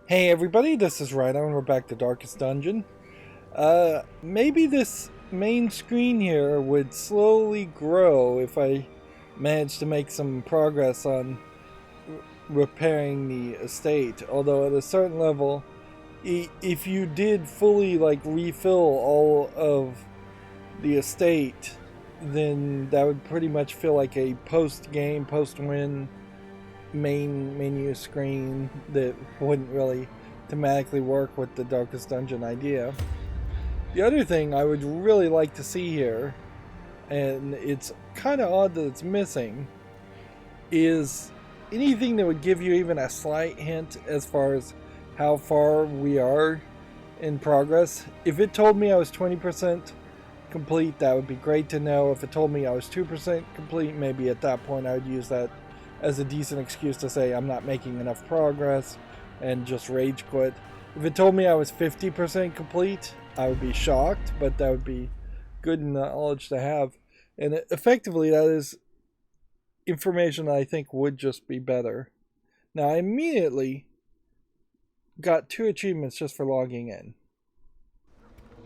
Hey everybody, this is Rydo and we're back to Darkest Dungeon. Maybe this main screen here would slowly grow if I managed to make some progress on repairing the estate. Although at a certain level, if you did fully refill all of the estate, then that would pretty much feel like a post-game, post-win main menu screen that wouldn't really thematically work with the Darkest Dungeon idea. The other thing I would really like to see here, and it's kind of odd that it's missing, is anything that would give you even a slight hint as far as how far we are in progress. If it told me I was 20% complete, that would be great to know. If it told me I was 2% complete, maybe at that point I would use that as a decent excuse to say I'm not making enough progress and just rage quit. If it told me I was 50% complete, I would be shocked, but that would be good knowledge to have. And effectively, that is information I think would just be better. Now, I immediately got 2 achievements just for logging in.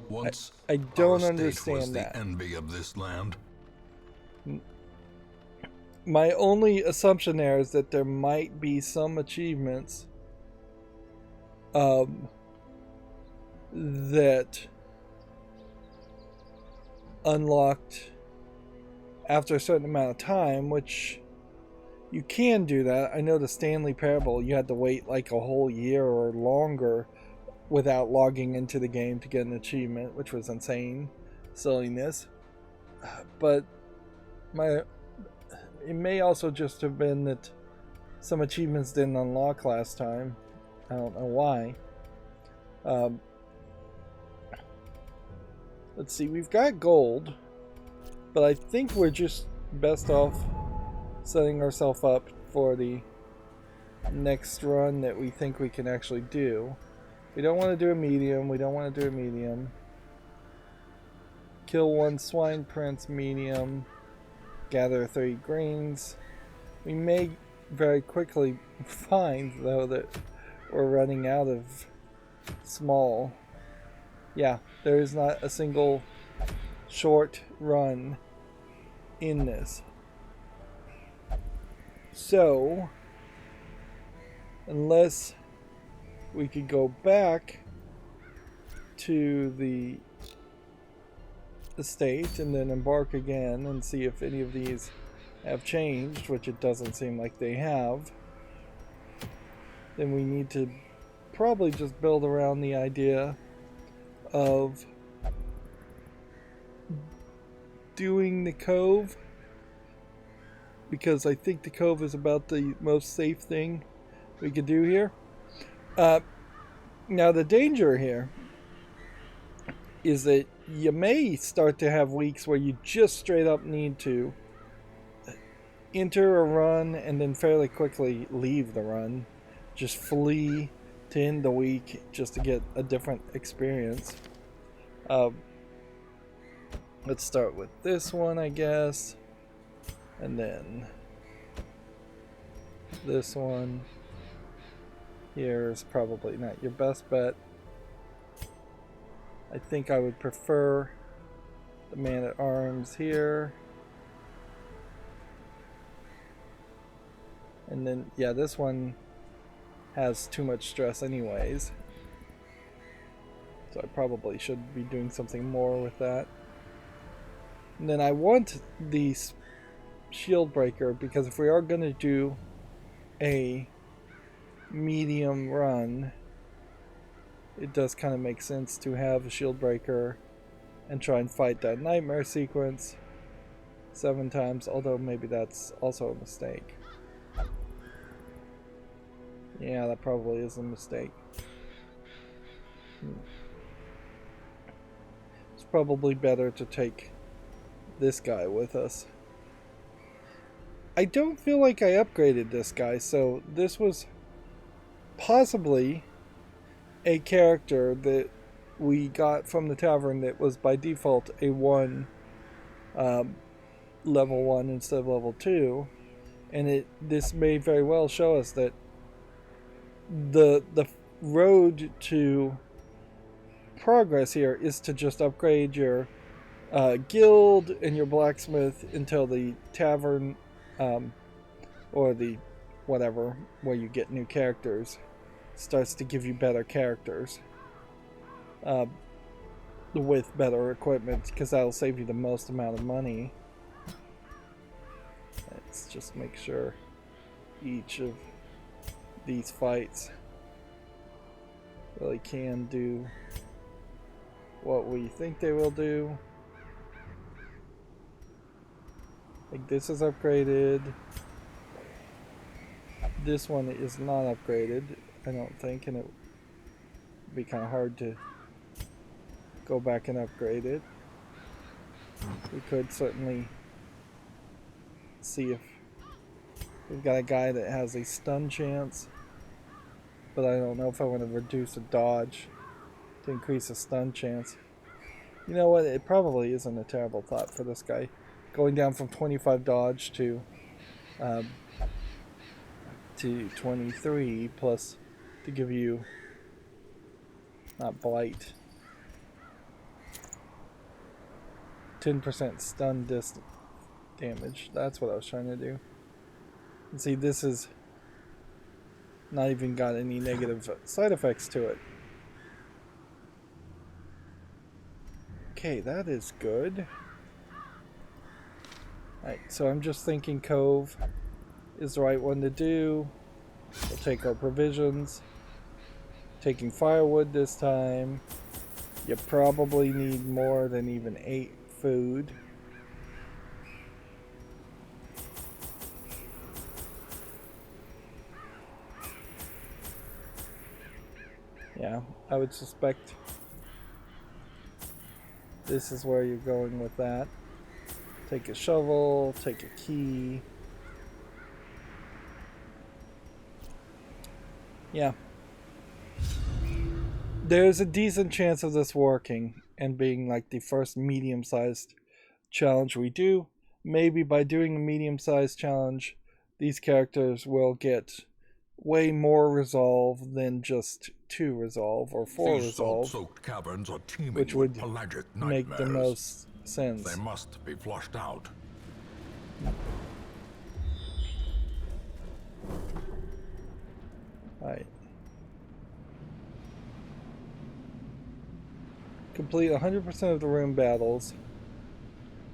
Once, I don't understand was that. The envy of this land. My only assumption there is that there might be some achievements that unlocked after a certain amount of time, which you can do that. I know the Stanley Parable, you had to wait like a whole year or longer without logging into the game to get an achievement, which was insane silliness. But it may also just have been that some achievements didn't unlock last time. I don't know why. Let's see, we've got gold, but I think we're just best off setting ourselves up for the next run that we think we can actually do. We don't want to do a medium. Kill 1 swine prince medium. Gather 3 greens. We may very quickly find, though, that we're running out of small. Yeah, there is not a single short run in this. So, unless we could go back to the estate and then embark again and see if any of these have changed, which it doesn't seem like they have, then we need to probably just build around the idea of doing the cove, because I think the cove is about the most safe thing we could do here. Now the danger here is that you may start to have weeks where you just straight up need to enter a run and then fairly quickly leave the run. Just flee to end the week just to get a different experience. Let's start with this one, I guess. And then this one here is probably not your best bet. I think I would prefer the man-at-arms here. And then, yeah, this one has too much stress anyways. So I probably should be doing something more with that. And then I want the shield breaker, because if we are going to do a medium run, it does kind of make sense to have a shield breaker and try and fight that nightmare sequence 7 times, although maybe that's also a mistake. Yeah, that probably is a mistake. It's probably better to take this guy with us. I don't feel like I upgraded this guy, so this was possibly a character that we got from the tavern that was by default a 1, level 1 instead of level 2, and this may very well show us that the road to progress here is to just upgrade your guild and your blacksmith until the tavern or the whatever where you get new characters starts to give you better characters with better equipment, because that'll save you the most amount of money. Let's just make sure each of these fights really can do what we think they will do. Like this is upgraded. This one is not upgraded, I don't think, and it would be kind of hard to go back and upgrade it. We could certainly see if we've got a guy that has a stun chance, but I don't know if I want to reduce a dodge to increase a stun chance. You know what, it probably isn't a terrible thought for this guy. Going down from 25 dodge to 23 plus to give you not blight, 10% stun distance damage. That's what I was trying to do. And see, this is not even got any negative side effects to it. Okay, that is good. Alright, so I'm just thinking Cove is the right one to do. We'll take our provisions. Taking firewood this time. You probably need more than even 8 food. Yeah, I would suspect this is where you're going with that. Take a shovel, take a key. Yeah. There's a decent chance of this working and being like the first medium-sized challenge we do. Maybe by doing a medium-sized challenge, these characters will get way more resolve than just 2 resolve or 4 resolve, caverns are which would make the most sense. They must be flushed out. Alright. Complete 100% of the room battles.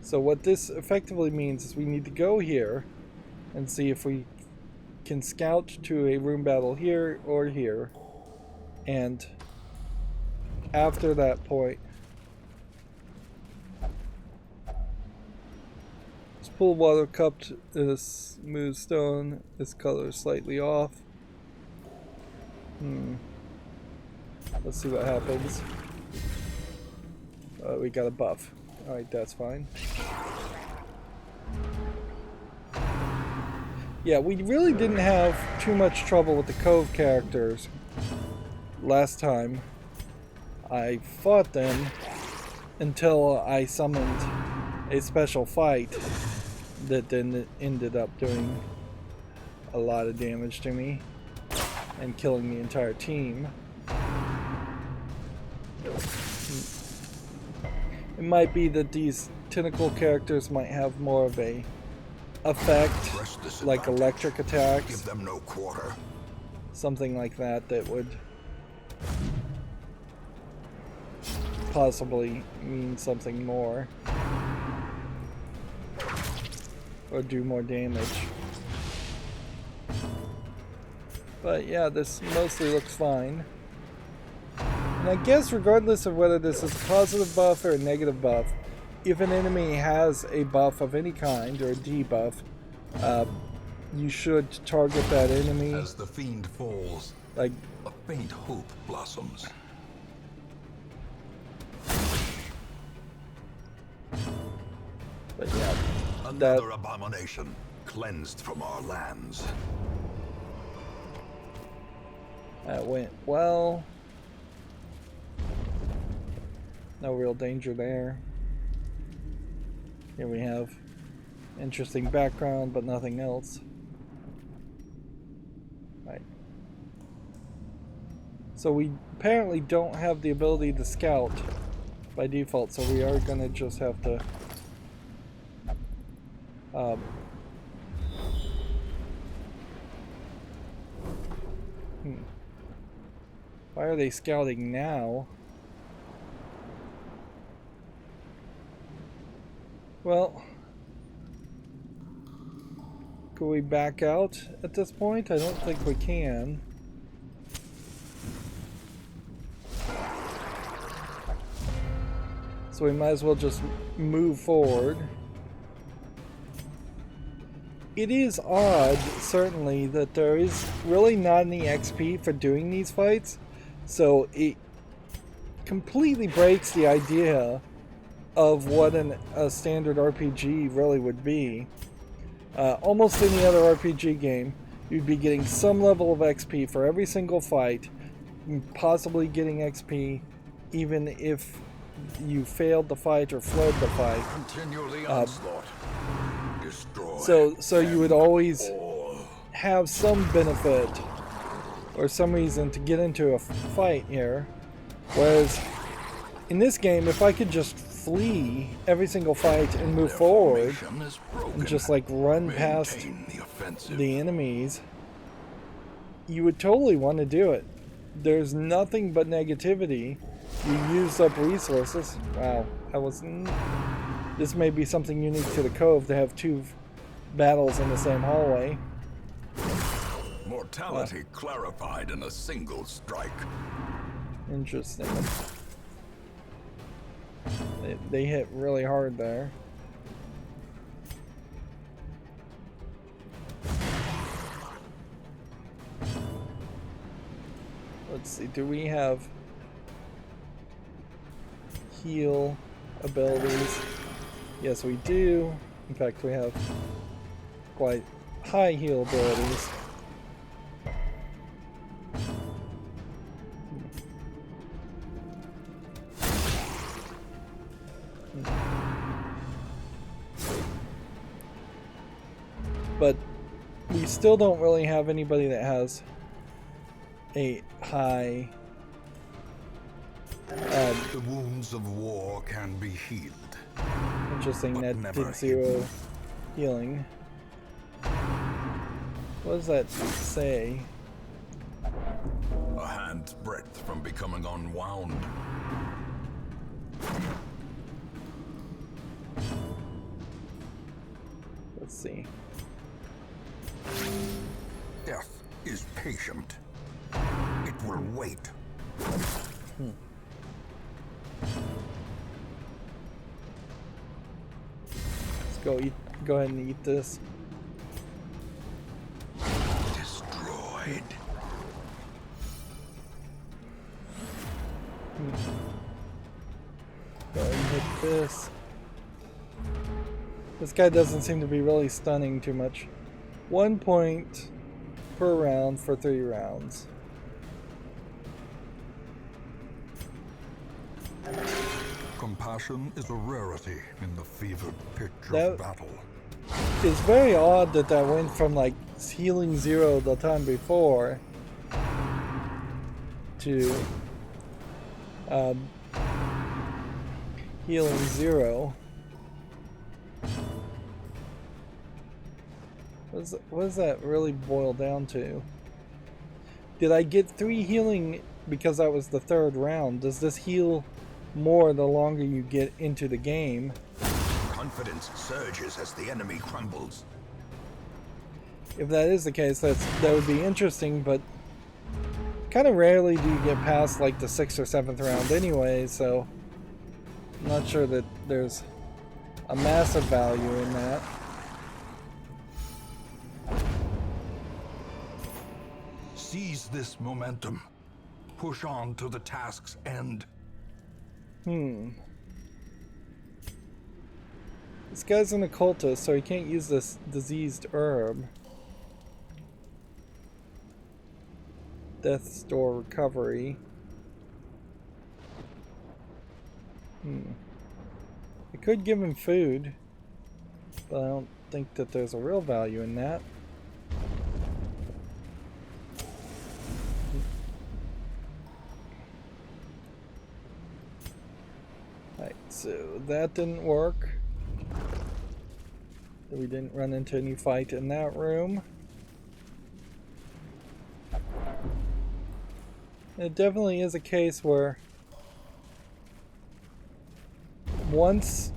So what this effectively means is we need to go here and see if we can scout to a room battle here or here. And after that point, this pool water cupped in a smooth stone. This color is slightly off. Let's see what happens. We got a buff. Alright, that's fine. Yeah, we really didn't have too much trouble with the Cove characters last time I fought them until I summoned a special fight that then ended up doing a lot of damage to me and killing the entire team. It might be that these tentacle characters might have more of a effect, like electric attacks. Give them no quarter. Something like that that would possibly mean something more. Or do more damage. But yeah, this mostly looks fine. And I guess regardless of whether this is a positive buff or a negative buff, if an enemy has a buff of any kind or a debuff, you should target that enemy. As the fiend falls, like a faint hope blossoms. But yeah, another abomination cleansed from our lands. That went well. No real danger there. Here we have interesting background, but nothing else. Right. So we apparently don't have the ability to scout by default, so we are gonna just have to why are they scouting now? Well, could we back out at this point? I don't think we can. So we might as well just move forward. It is odd, certainly, that there is really not any XP for doing these fights. So it completely breaks the idea of what a standard RPG really would be. Almost any other RPG game, you'd be getting some level of XP for every single fight, possibly getting XP even if you failed the fight or fled the fight. Continually onslaught. Destroy. So you would always have some benefit or some reason to get into a fight here. Whereas in this game, if I could just flee every single fight and move forward and just like run past the enemies, you would totally want to do it. There's nothing but negativity. You used up resources. Wow, this may be something unique to the Cove to have two battles in the same hallway. Mortality clarified in a single strike. Interesting. They hit really hard there. Let's see, do we have heal abilities? Yes, we do. In fact, we have quite high heal abilities. But we still don't really have anybody that has a high... the wounds of war can be healed. Interesting, that did 0 healing. What does that say? A hand's breadth from becoming unwound. Let's see. Death is patient. It will wait. Let's go ahead and eat this. Destroyed. Go ahead and hit this. This guy doesn't seem to be really stunning too much. 1 point per round for 3 rounds. Compassion is a rarity in the fevered pitch of battle. It's very odd that that went from like healing 0 the time before to healing 0. What does that really boil down to? Did I get 3 healing because that was the 3rd round? Does this heal more the longer you get into the game? Confidence surges as the enemy crumbles. If that is the case, that would be interesting, but kind of rarely do you get past like the 6th or 7th round anyway, so I'm not sure that there's a massive value in that. Seize this momentum. Push on to the task's end. This guy's an occultist, so he can't use this diseased herb. Death store recovery. I could give him food, but I don't think that there's a real value in that. Alright, so that didn't work. We didn't run into any fight in that room. It definitely is a case where once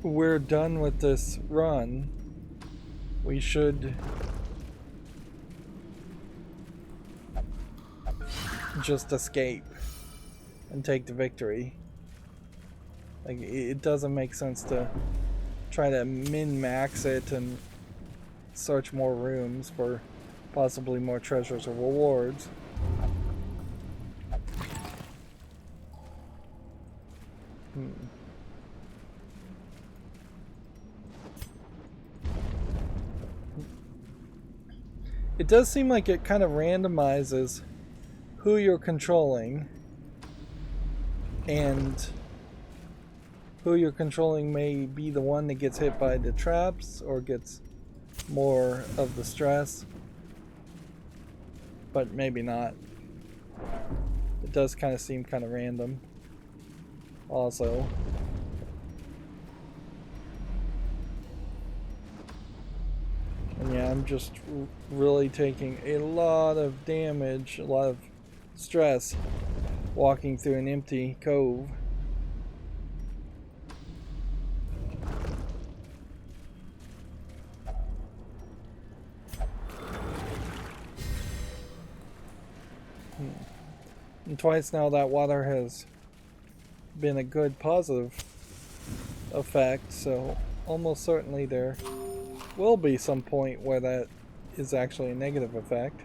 we're done with this run, we should just escape and take the victory. Like, it doesn't make sense to try to min-max it and search more rooms for possibly more treasures or rewards. It does seem like it kind of randomizes who you're controlling, and who you're controlling may be the one that gets hit by the traps or gets more of the stress, but maybe not. It does kind of seem kind of random also. And yeah, I'm just really taking a lot of damage, a lot of stress walking through an empty cove. And twice now that water has been a good positive effect, so almost certainly there will be some point where that is actually a negative effect.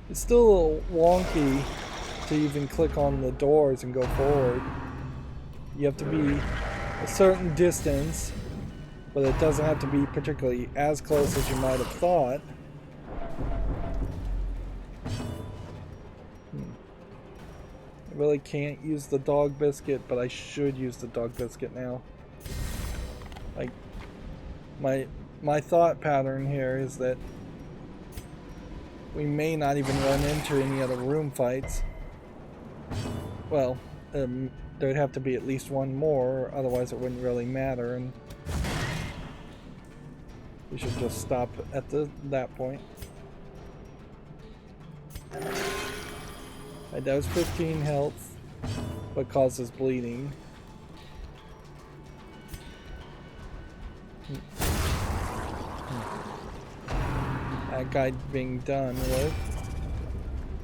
It's still a little wonky to even click on the doors and go forward. You have to be a certain distance, but it doesn't have to be particularly as close as you might have thought. I really can't use the dog biscuit, but I should use the dog biscuit now. Like, my thought pattern here is that we may not even run into any other room fights. Well, there'd have to be at least one more, otherwise it wouldn't really matter, and we should just stop at that point. That was 15 health, but causes bleeding. That guy being done with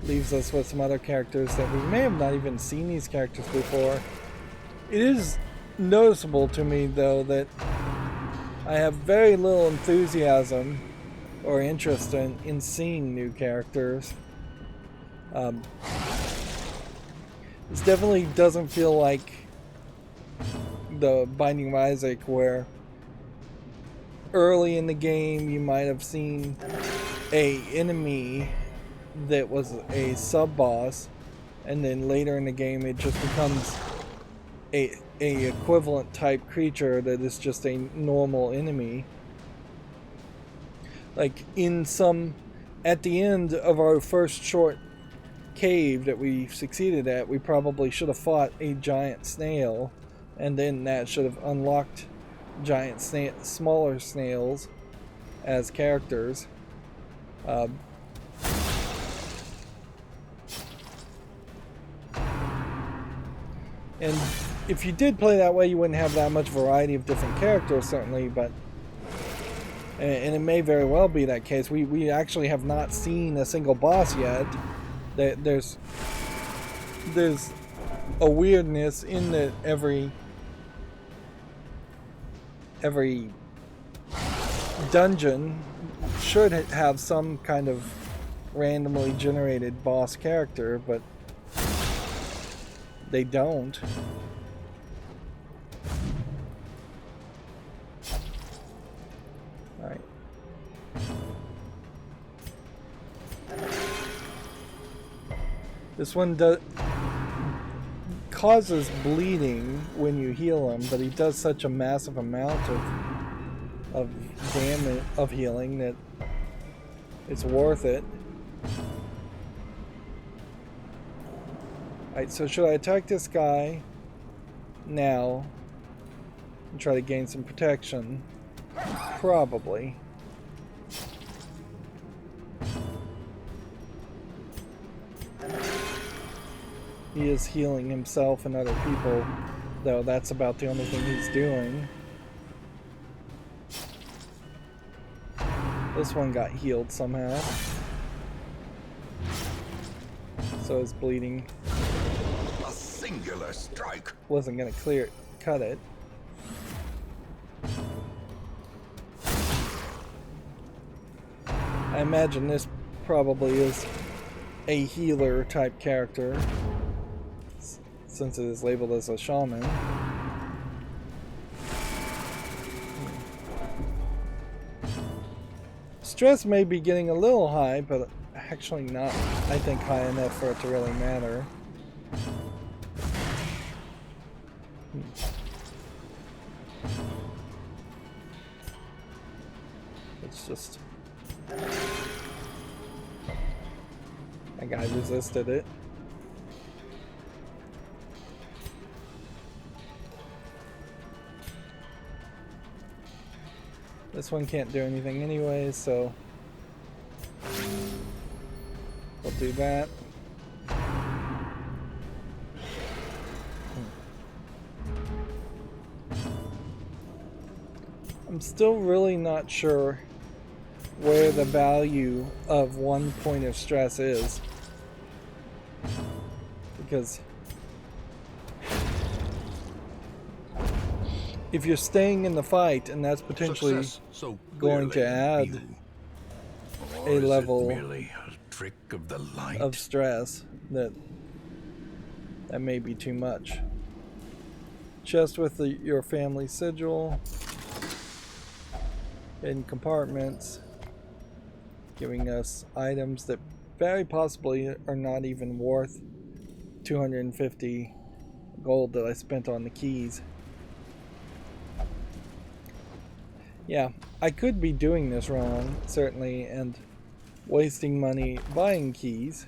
leaves us with some other characters that we may have not even seen these characters before. It is noticeable to me, though, that I have very little enthusiasm or interest in seeing new characters. This definitely doesn't feel like the Binding of Isaac, where early in the game you might have seen a enemy that was a sub-boss, and then later in the game it just becomes a equivalent type creature that is just a normal enemy. Like at the end of our first short cave that we succeeded at, we probably should have fought a giant snail, and then that should have unlocked smaller snails as characters. And if you did play that way, you wouldn't have that much variety of different characters, certainly, but and it may very well be that case. We actually have not seen a single boss yet. There's a weirdness in that every dungeon should have some kind of randomly generated boss character, but they don't. Alright. This one causes bleeding when you heal him, but he does such a massive amount of damage of healing that it's worth it. Alright, so should I attack this guy now and try to gain some protection? Probably. He is healing himself and other people, though that's about the only thing he's doing. This one got healed somehow. So his bleeding A singular strike. wasn't going to cut it. I imagine this probably is a healer type character, since it is labeled as a shaman. Stress may be getting a little high, but actually not, I think, high enough for it to really matter. It's just... that guy resisted it. This one can't do anything anyway, so we'll do that. I'm still really not sure where the value of 1 point of stress is, because if you're staying in the fight, and that's potentially going to add a level of stress, that may be too much. Chest with your family sigil, hidden compartments, giving us items that very possibly are not even worth 250 gold that I spent on the keys. Yeah, I could be doing this wrong, certainly, and wasting money buying keys.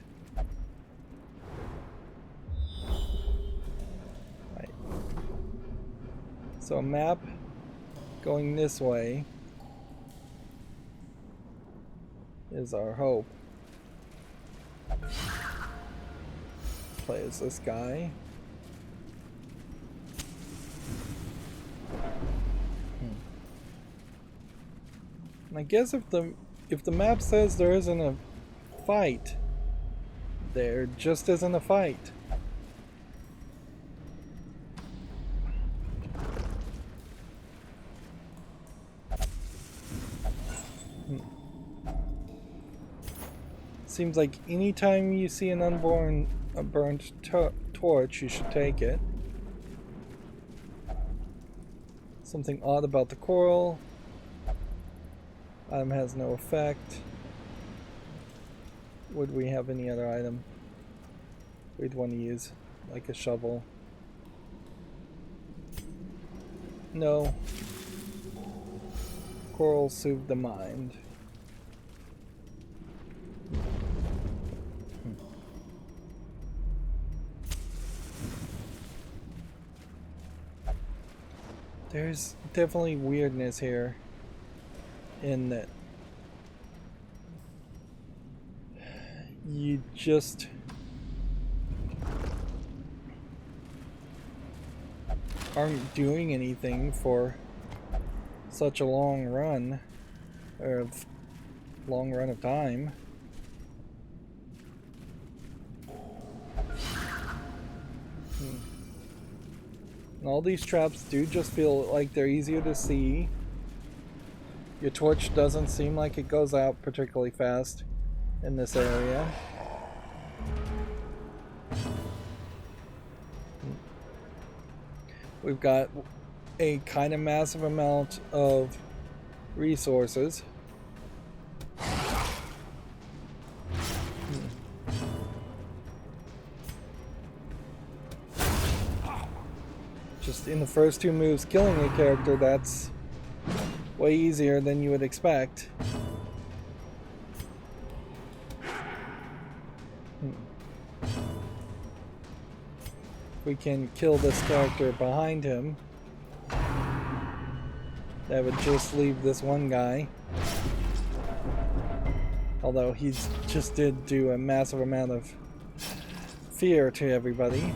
Right. So a map going this way is our hope. Play as this guy. I guess if the map says there isn't a fight, there just isn't a fight. Seems like anytime you see an burnt torch, you should take it. Something odd about the coral. Item has no effect. Would we have any other item we'd want to use, like a shovel? No. Coral soothe the mind. There's definitely weirdness here, in that you just aren't doing anything for such a long run, or long run of time. And all these traps do just feel like they're easier to see. Your torch doesn't seem like it goes out particularly fast in this area. We've got a kind of massive amount of resources. Just in the first two moves, killing a character, that's way easier than you would expect. if we can kill this character behind him, that would just leave this one guy. Although he just did do a massive amount of fear to everybody.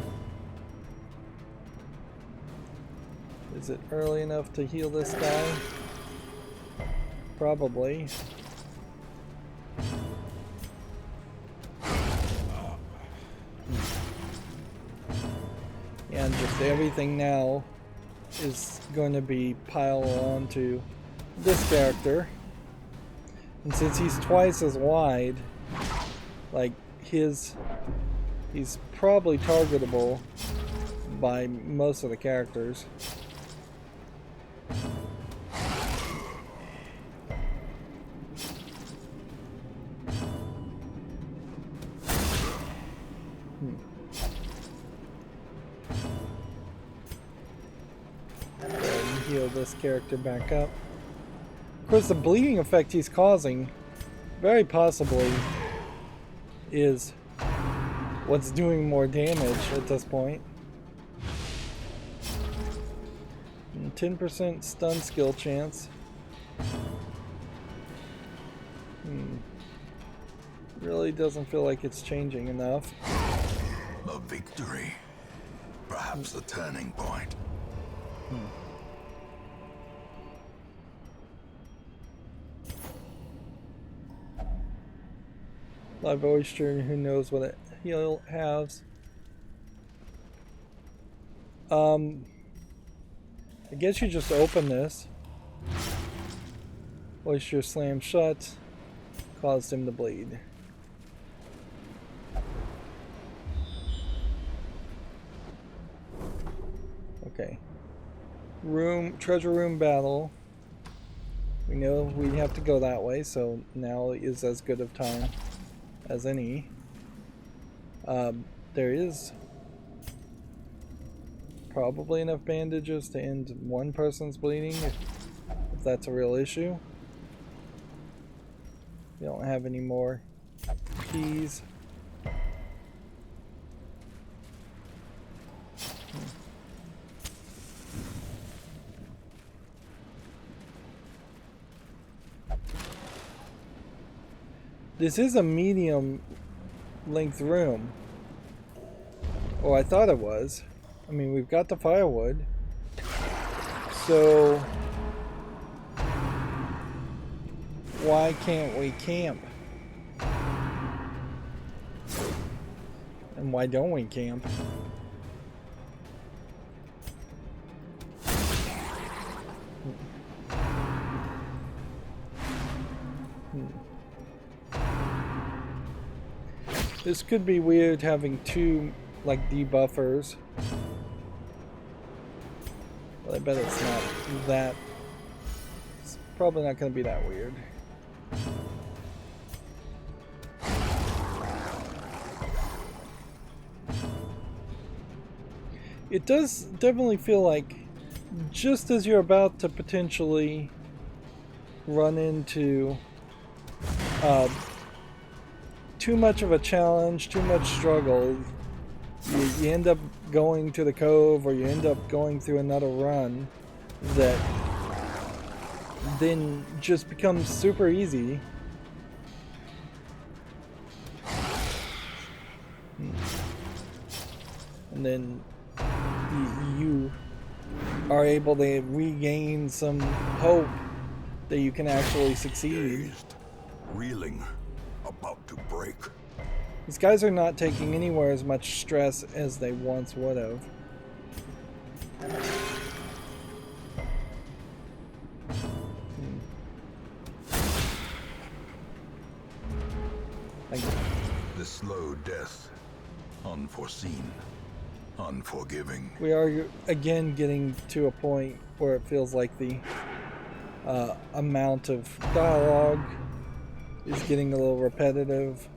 Is it early enough to heal this guy? Probably. And just everything now is going to be piled onto this character. And since he's twice as wide, like he's probably targetable by most of the characters. Heal this character back up. Of course, the bleeding effect he's causing very possibly is what's doing more damage at this point. 10% stun skill chance. Really doesn't feel like it's changing enough. A victory. Perhaps the turning point. Live oyster, who knows what it he'll has. I guess you just open this. Oyster slammed shut, caused him to bleed. Okay. Treasure room battle. We know we have to go that way, so now is as good of time as any. There is probably enough bandages to end one person's bleeding, if that's a real issue. We don't have any more keys. This is a medium length room. Oh, I thought it was. I mean, we've got the firewood. So why can't we camp? And why don't we camp? This could be weird having two, like, debuffers. But I bet it's not that. It's probably not going to be that weird. It does definitely feel like just as you're about to potentially run into too much of a challenge, too much struggle, you end up going to the cove, or you end up going through another run that then just becomes super easy. And then you are able to regain some hope that you can actually succeed. Dazed, reeling, about to break. These guys are not taking anywhere as much stress as they once would have. The slow death, unforeseen, unforgiving. We are again getting to a point where it feels like the amount of dialogue is getting a little repetitive,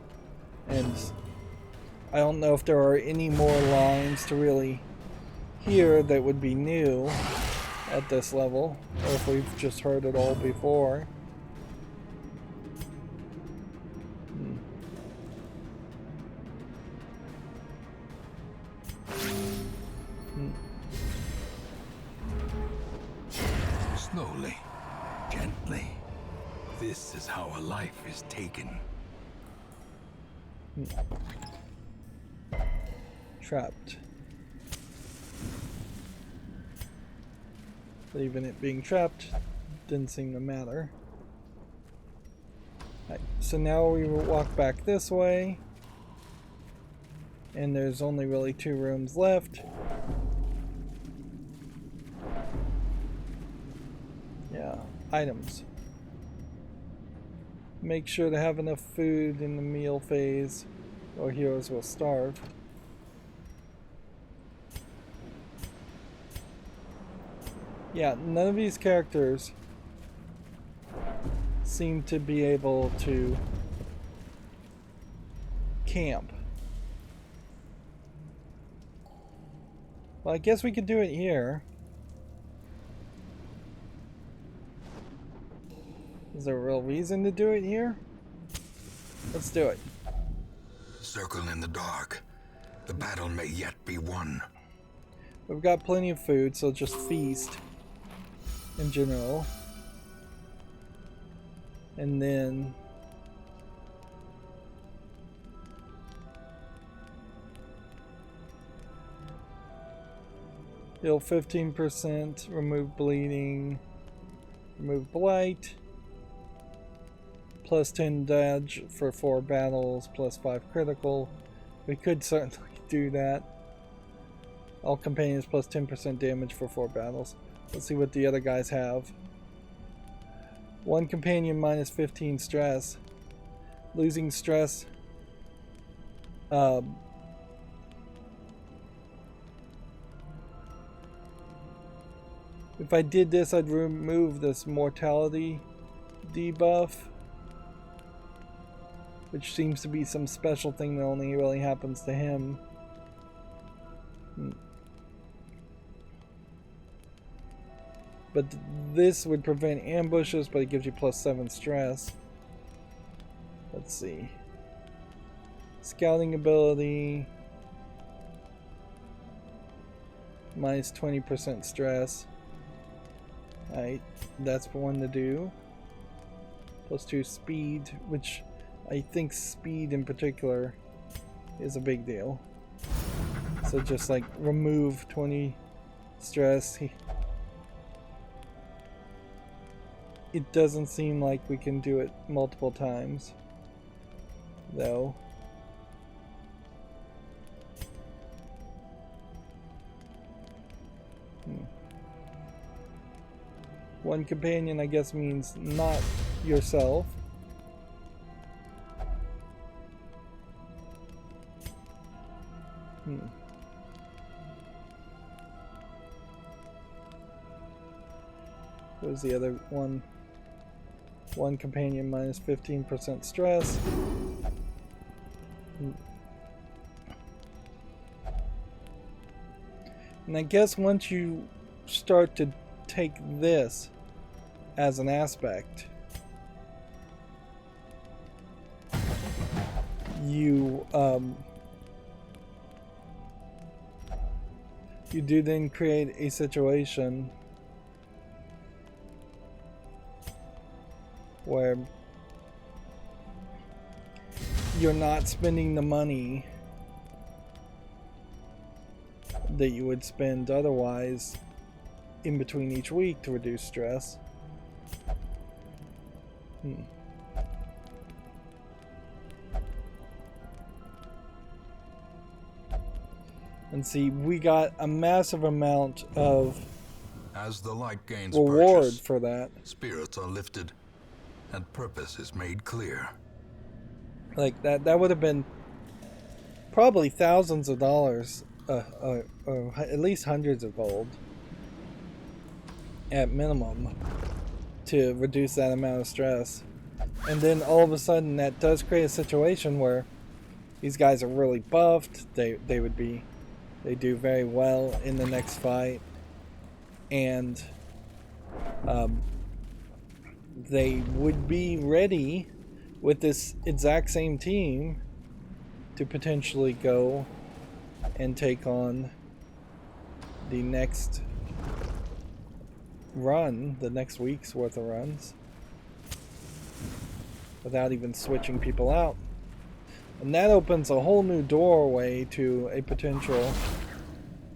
and I don't know if there are any more lines to really hear that would be new at this level, or if we've just heard it all before. is how a life is taken. Trapped. But even it being trapped didn't seem to matter. Right, so now we will walk back this way. And there's only really 2 rooms left. Yeah, items. Make sure to have enough food in the meal phase, or heroes will starve. Yeah, none of these characters seem to be able to camp. Well, I guess we could do it here. Is there a real reason to do it here? Let's do it. Circle in the dark. The battle may yet be won. We've got plenty of food, so just feast in general. And then heal 15%, remove bleeding, remove blight, plus 10 dodge for 4 battles, plus 5 critical. We could certainly do that. All companions plus 10% damage for 4 battles. Let's see what the other guys have. 1 companion minus 15 stress. Losing stress. If I did this, I'd remove this mortality debuff, which seems to be some special thing that only really happens to him. But this would prevent ambushes, but it gives you plus 7 stress. Let's see. Scouting ability. Minus 20% stress. Alright, that's one to do. Plus 2 speed, which I think speed in particular is a big deal. So just like remove 20 stress. It doesn't seem like we can do it multiple times, though. One companion, I guess, means not yourself. What was the other one? One companion minus 15% stress. And I guess once you start to take this as an aspect, you do then create a situation where you're not spending the money that you would spend otherwise in between each week to reduce stress. And see, we got a massive amount of As the light gains reward purchase, for that. spirits are lifted, and purpose is made clear. Like that would have been probably thousands of dollars, or at least hundreds of gold at minimum to reduce that amount of stress. And then all of a sudden that does create a situation where these guys are really buffed. They do very well in the next fight, and they would be ready with this exact same team to potentially go and take on the next run, the next week's worth of runs. without even switching people out. And that opens a whole new doorway to a potential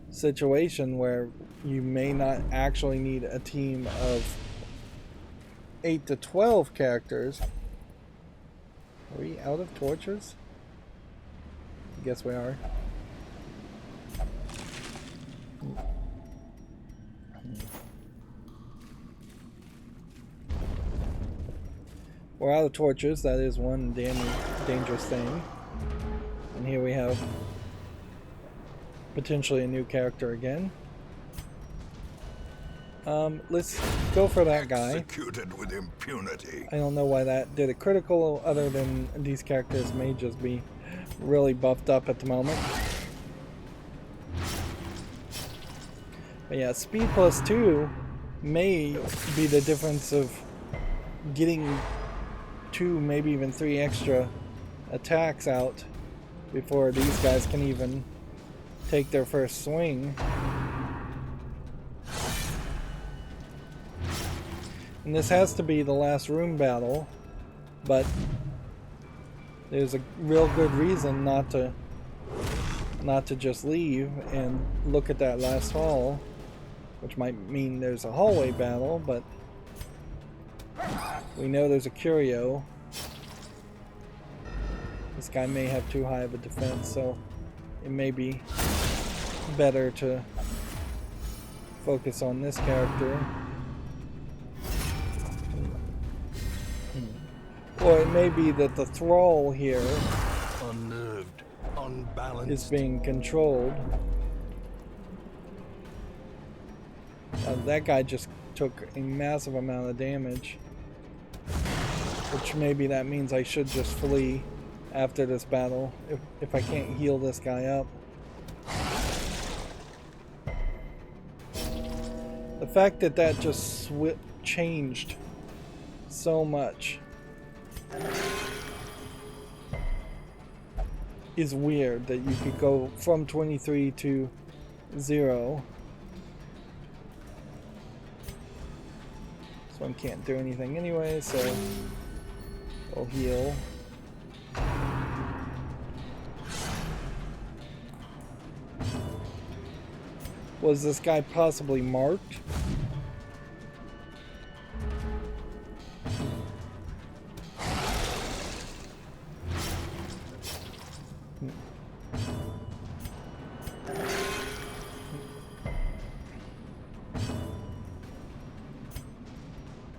situation where you may not actually need a team of 8 to 12 characters. Are we out of torches? I guess we are. We're out of torches. That is one dangerous thing. And here we have potentially a new character again. Let's go for that guy. Executed with impunity. I don't know why that did a critical, other than these characters may just be really buffed up at the moment. But yeah, speed +2 may be the difference of getting 2, maybe even 3 extra attacks out before these guys can even take their first swing. And this has to be the last room battle, but there's a real good reason not to just leave and look at that last hall, which might mean there's a hallway battle, but we know there's a curio. This guy may have too high of a defense, so it may be better to focus on this character. Or it may be that the thrall here Unnerved, unbalanced. is being controlled. That guy just took a massive amount of damage, which maybe that means I should just flee after this battle if I can't heal this guy up. The fact that that just changed so much is weird, that you could go from 23 to 0. This one can't do anything anyway, so we'll heal. Was this guy possibly marked?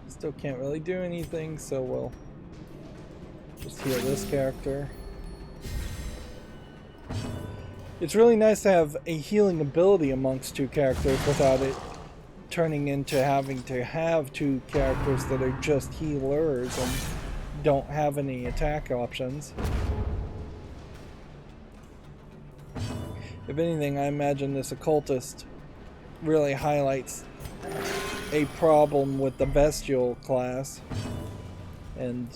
Still can't really do anything, so we'll just heal this character. It's really nice to have a healing ability amongst 2 characters without it turning into having to have 2 characters that are just healers and don't have any attack options. If anything, I imagine this occultist really highlights a problem with the bestial class and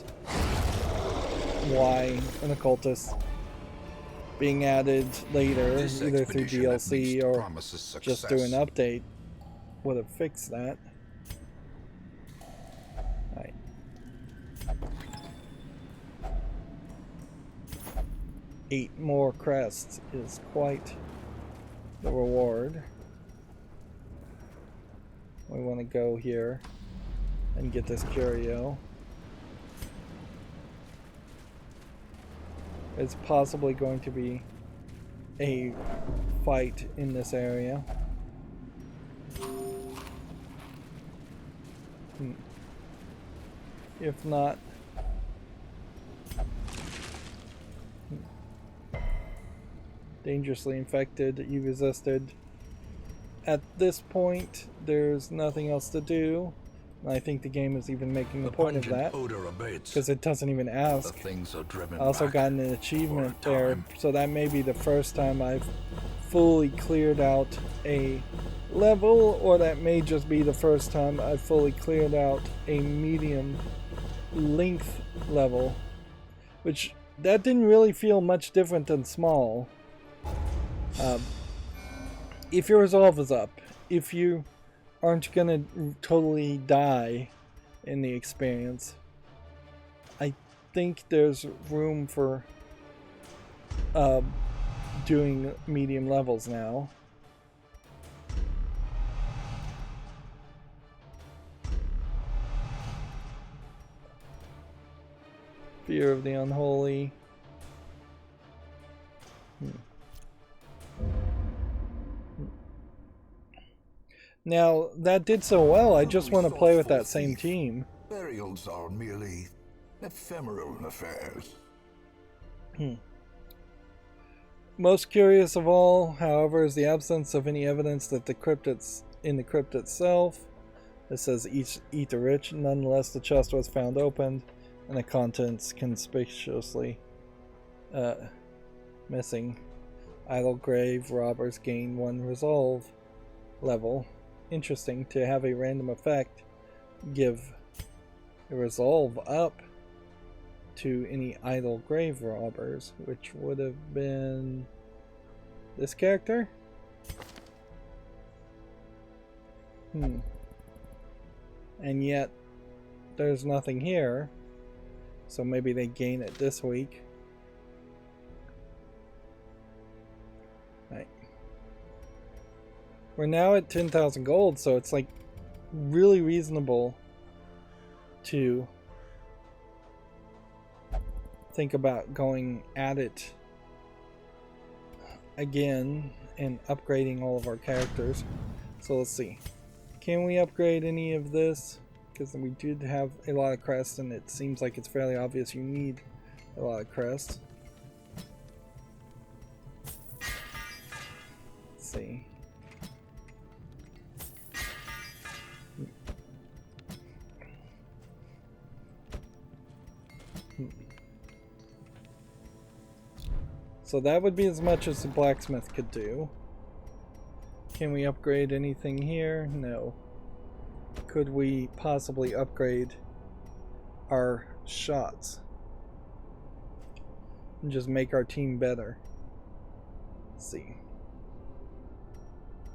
why an occultist being added later, either through DLC or just through an update, would have fixed that. Right. 8 more crests is quite the reward. We want to go here and get this curio. It's possibly going to be a fight in this area. If not, dangerously infected, you resisted. At this point, there's nothing else to do. I think the game is even making the point of that, because it doesn't even ask. I also got an achievement there, so that may be the first time I've fully cleared out a level, or that may just be the first time I've fully cleared out a medium length level, which that didn't really feel much different than small. If your resolve is up, if you aren't gonna totally die in the experience, think there's room for doing medium levels now. Fear of the unholy. Now, that did so well, I just want to play with that same team. Burials are merely ephemeral affairs. Most curious of all, however, is the absence of any evidence that the crypt in the crypt itself. It says eat the rich. Nonetheless, the chest was found opened, and the contents conspicuously missing. Idle grave robbers gain 1 resolve level. Interesting to have a random effect give a resolve up to any idle grave robbers, which would have been this character. And yet there's nothing here, so maybe they gain it this week. Right. We're now at 10,000 gold, so it's like really reasonable to think about going at it again and upgrading all of our characters. So let's see. Can we upgrade any of this? Because we did have a lot of crests, and it seems like it's fairly obvious you need a lot of crests. Let's see. So that would be as much as the blacksmith could do. Can we upgrade anything here? No. Could we possibly upgrade our shots and just make our team better? Let's see.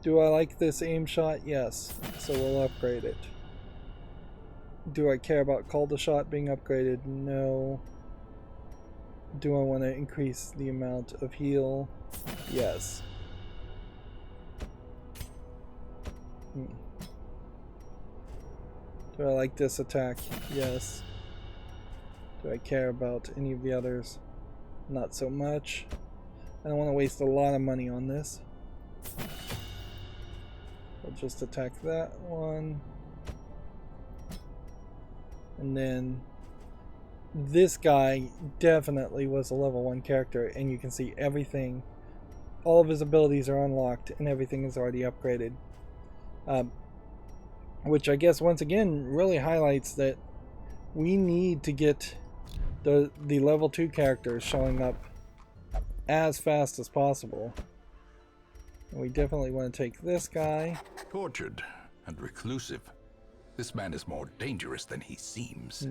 Do I like this aim shot? Yes. So we'll upgrade it. Do I care about call to shot being upgraded? No. Do I want to increase the amount of heal? Yes. Do I like this attack? Yes. Do I care about any of the others? Not so much. I don't want to waste a lot of money on this. I'll just attack that one. And then this guy definitely was a level 1 character, and you can see everything, all of his abilities are unlocked and everything is already upgraded, which I guess once again really highlights that we need to get the level 2 characters showing up as fast as possible. And we definitely want to take this guy. Tortured and reclusive, this man is more dangerous than he seems.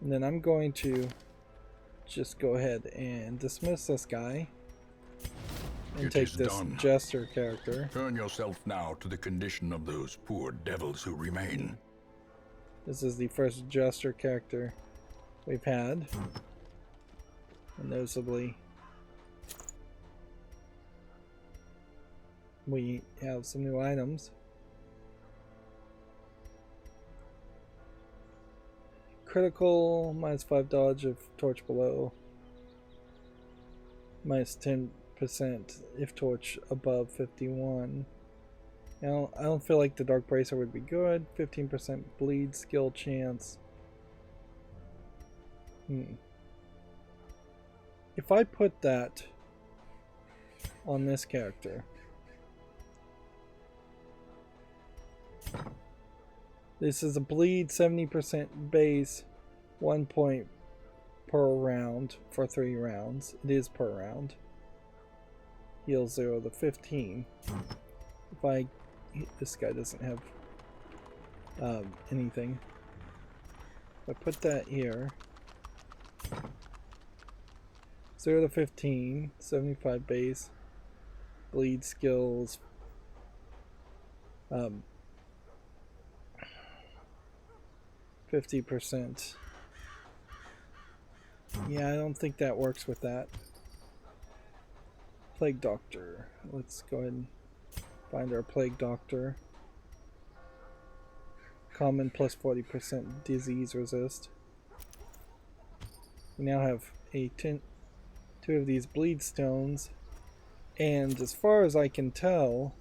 And then I'm going to just go ahead and dismiss this guy and take this jester character. Turn yourself now to the condition of those poor devils who remain. This is the first jester character we've had. And noticeably, we have some new items. Critical, -5 dodge if torch below, -10% if torch above 51. Now, I don't feel like the Dark Bracer would be good. 15% bleed skill chance. If I put that on this character, this is a bleed 70% base, 1 point per round for 3 rounds. It is per round. Heal 0 to 15. If this guy doesn't have anything. If I put that here, 0 to 15, 75 base, bleed skills, 50%. Yeah, I don't think that works with that. Plague Doctor. Let's go ahead and find our Plague Doctor. Common plus 40% disease resist. We now have two of these bleed stones, and as far as I can tell,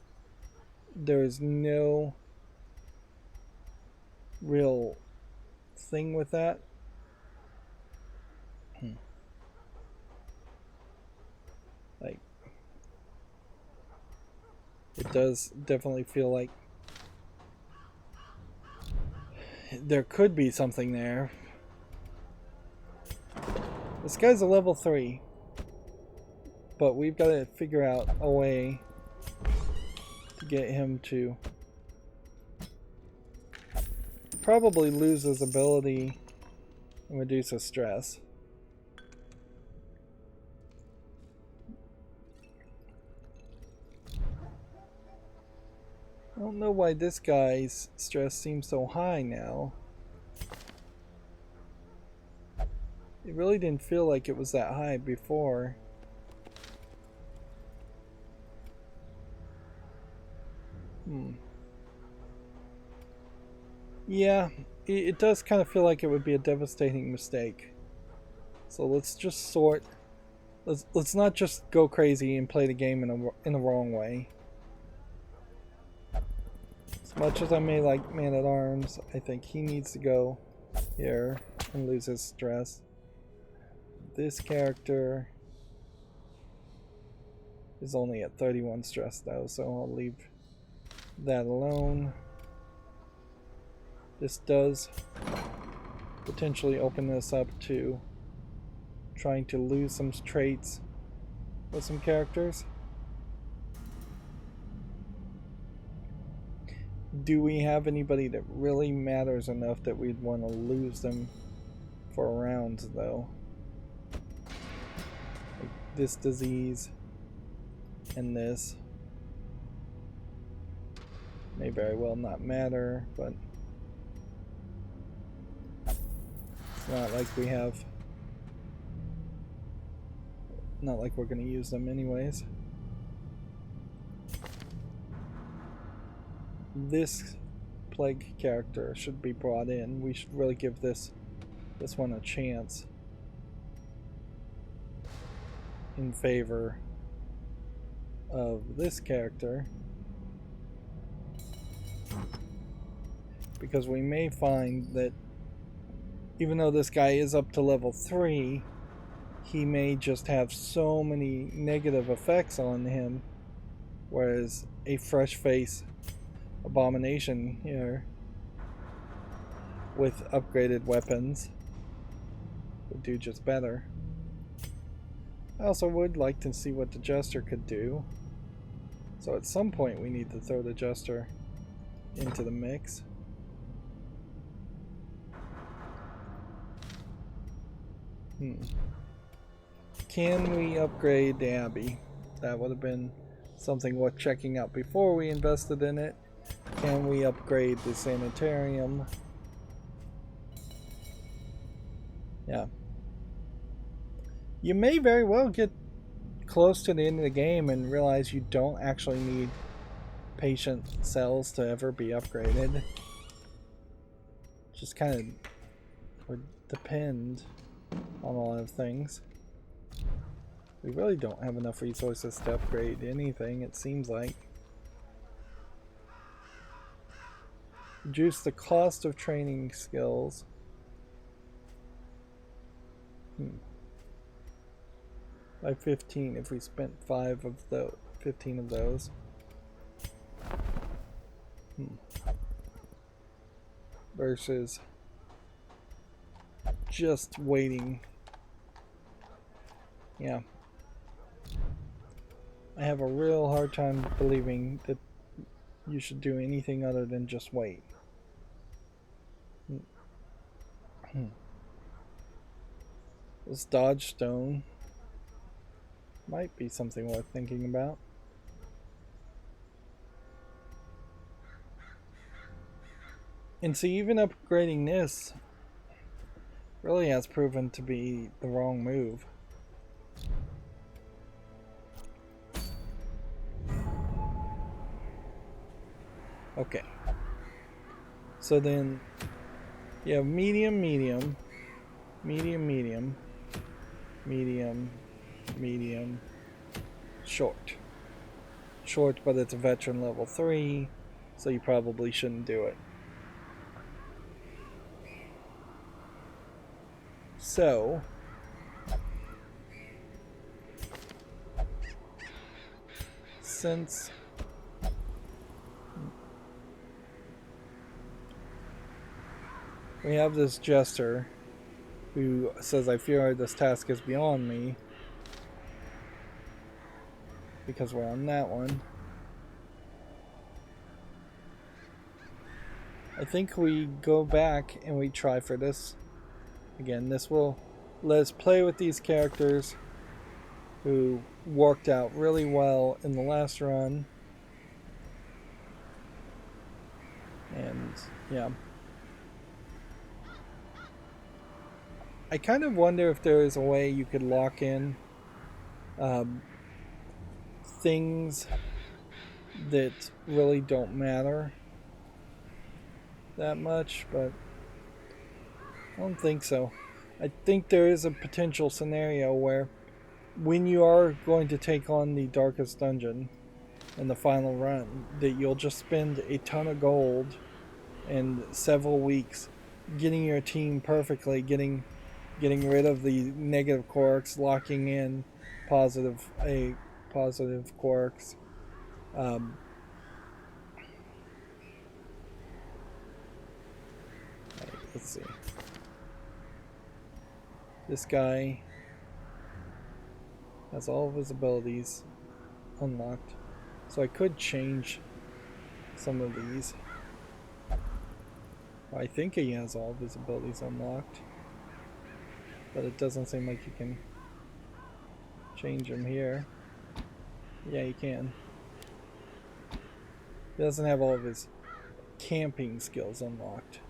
there's no real thing with that. Like, it does definitely feel like there could be something there. This guy's a level 3, but we've got to figure out a way to get him to probably lose his ability and reduce his stress. I don't know why this guy's stress seems so high now. It really didn't feel like it was that high before. Yeah, it does kind of feel like it would be a devastating mistake. So let's just sort. Let's not just go crazy and play the game in the wrong way. As much as I may like Man at Arms, I think he needs to go here and lose his stress. This character is only at 31 stress though, so I'll leave that alone. This does potentially open this up to trying to lose some traits with some characters. Do we have anybody that really matters enough that we'd want to lose them for rounds though? Like this disease and this may very well not matter, but it's not like we have, not like we're going to use them anyways. This plague character should be brought in. We should really give this one a chance in favor of this character, because we may find that even though this guy is up to level 3, he may just have so many negative effects on him, whereas a fresh face abomination here with upgraded weapons would do just better. I also would like to see what the Jester could do, so at some point we need to throw the Jester into the mix. Can we upgrade the Abbey? That would have been something worth checking out before we invested in it. Can we upgrade the Sanitarium? Yeah. You may very well get close to the end of the game and realize you don't actually need patient cells to ever be upgraded. Just kind of would depend on a lot of things. We really don't have enough resources to upgrade anything, it seems like. Reduce the cost of training skills. By 15 if we spent 15 of those. Versus just waiting. Yeah. I have a real hard time believing that you should do anything other than just wait. This dodge stone might be something worth thinking about. And see, even upgrading this really has proven to be the wrong move. Okay. So then you have medium, medium, medium, medium, medium, medium, short. Short, but it's a veteran level 3, so you probably shouldn't do it. So since we have this jester who says, I fear this task is beyond me, because we're on that one, I think we go back and we try for this. Again, this will let us play with these characters who worked out really well in the last run. And yeah, I kind of wonder if there is a way you could lock in things that really don't matter that much, but I don't think so. I think there is a potential scenario where when you are going to take on the darkest dungeon in the final run, that you'll just spend a ton of gold and several weeks getting your team perfectly, getting rid of the negative quirks, locking in positive quirks. Let's see. This guy has all of his abilities unlocked, so I could change some of these. I think he has all of his abilities unlocked, but it doesn't seem like you can change them here. Yeah, you can. He doesn't have all of his camping skills unlocked,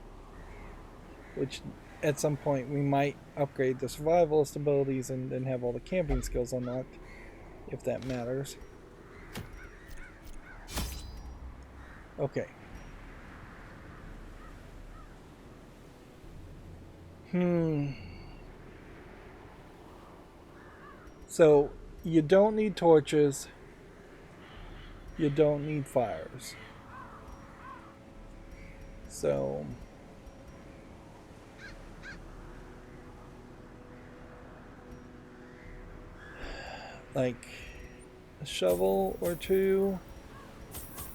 which at some point we might upgrade the survivalist abilities and then have all the camping skills unlocked, if that matters. Okay. So you don't need torches, you don't need fires. So like a shovel or two,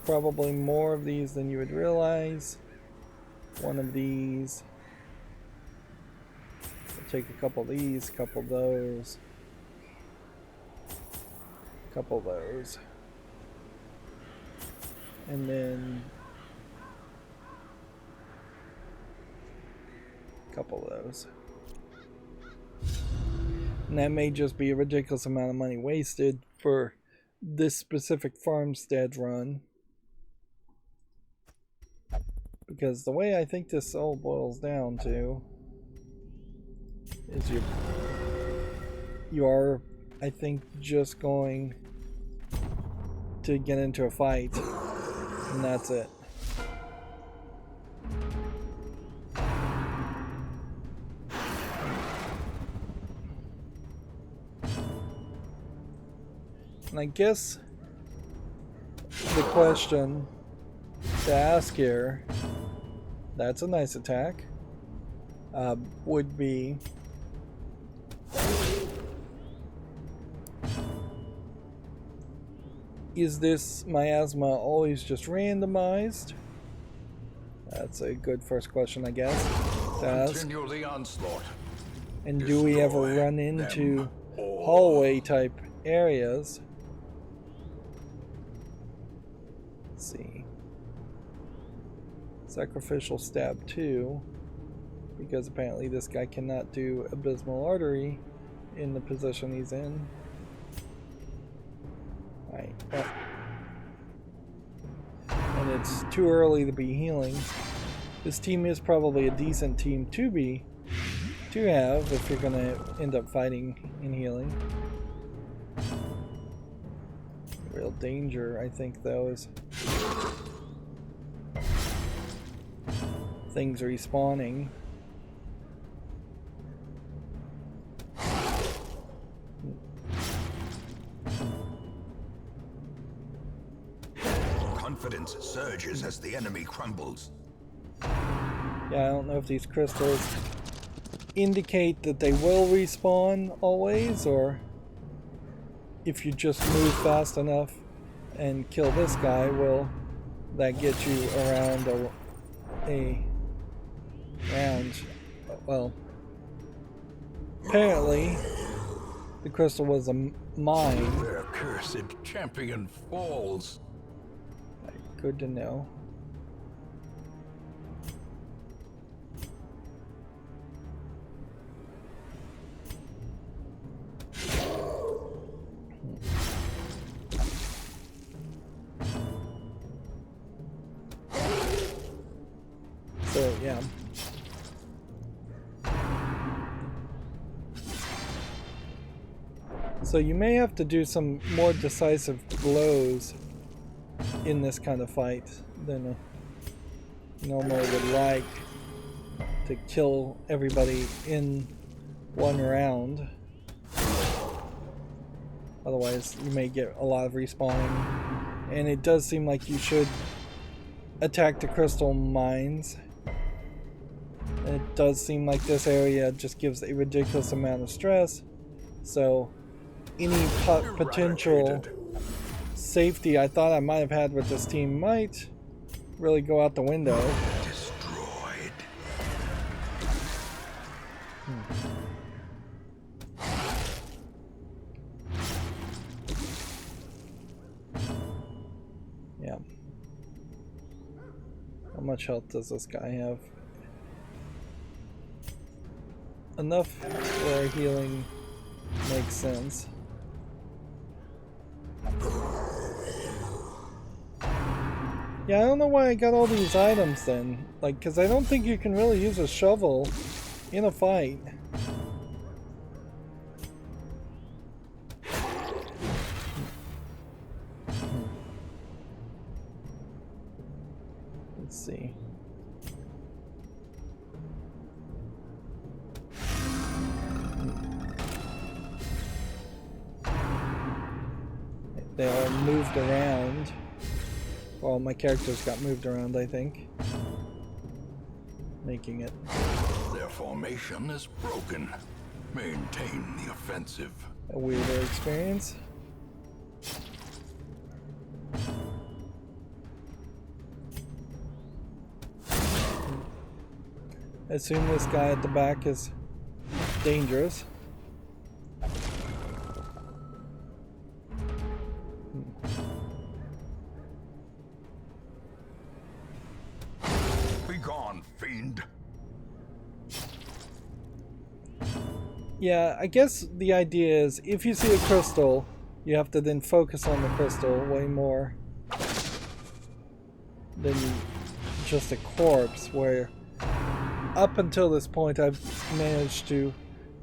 probably more of these than you would realize. One of these. I'll take a couple of these, a couple of those, a couple of those, and then a couple of those. And that may just be a ridiculous amount of money wasted for this specific farmstead run. Because the way I think this all boils down to is you are, I think, just going to get into a fight, and that's it. And I guess the question to ask here, that's a nice attack, would be, is this miasma always just randomized? That's a good first question, I guess, to ask. Continue the onslaught. And do we ever run into hallway type areas? Let's see. Sacrificial stab 2, because apparently this guy cannot do abysmal artery in the position he's in. Right. And it's too early to be healing. This team is probably a decent team to be to have if you're gonna end up fighting and healing. Real danger, I think, though, is things respawning. Confidence surges as the enemy crumbles. Yeah, I don't know if these crystals indicate that they will respawn always, or if you just move fast enough and kill this guy, will that get you around a round? Well, apparently the crystal was a mine. Their cursed champion falls. Good to know. So, yeah. So you may have to do some more decisive blows in this kind of fight than I normally would like, to kill everybody in one round. Otherwise you may get a lot of respawning, and it does seem like you should attack the crystal mines. And it does seem like this area just gives a ridiculous amount of stress, so any potential safety I thought I might have had with this team might really go out the window. Destroyed. Yeah. How much health does this guy have? Enough where healing makes sense. Yeah, I don't know why I got all these items then. Like, because I don't think you can really use a shovel in a fight. Let's see. They all moved around. Well, my characters got moved around, I think. Making it. Their formation is broken. Maintain the offensive. A weirder experience. I assume this guy at the back is dangerous. Fiend. Yeah, I guess the idea is if you see a crystal, you have to then focus on the crystal way more than just a corpse, where up until this point I've managed to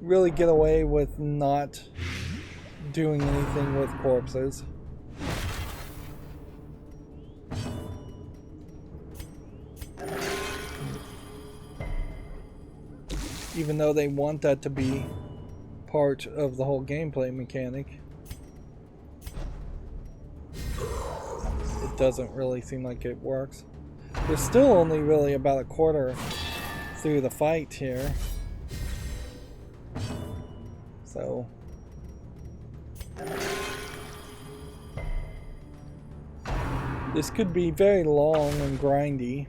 really get away with not doing anything with corpses. Even though they want that to be part of the whole gameplay mechanic, it doesn't really seem like it works. We're still only really about a quarter through the fight here. So this could be very long and grindy.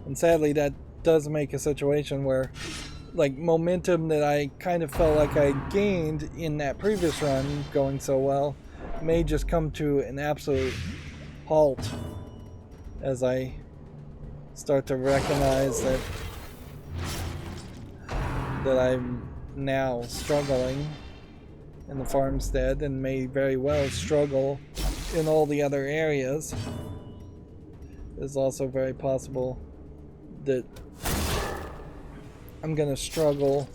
And sadly, that does make a situation where, like, momentum that I kind of felt like I gained in that previous run going so well may just come to an absolute halt as I start to recognize that I'm now struggling in the farmstead and may very well struggle in all the other areas. It's also very possible that I'm gonna struggle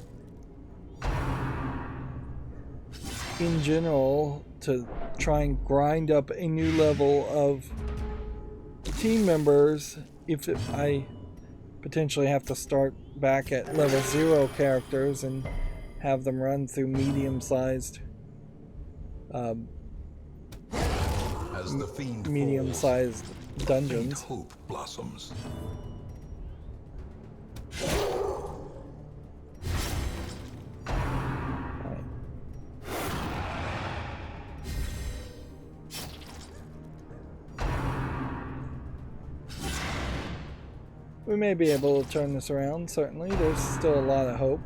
in general to try and grind up a new level of team members if I potentially have to start back at level 0 characters and have them run through medium-sized dungeons. Hope blossoms. We may be able to turn this around, certainly. There's still a lot of hope.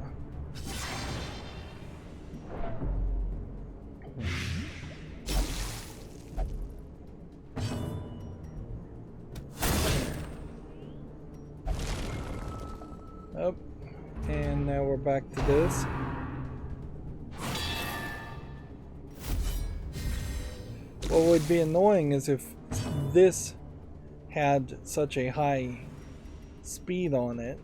Oh, and now we're back to this. What would be annoying is if this had such a high speed on it.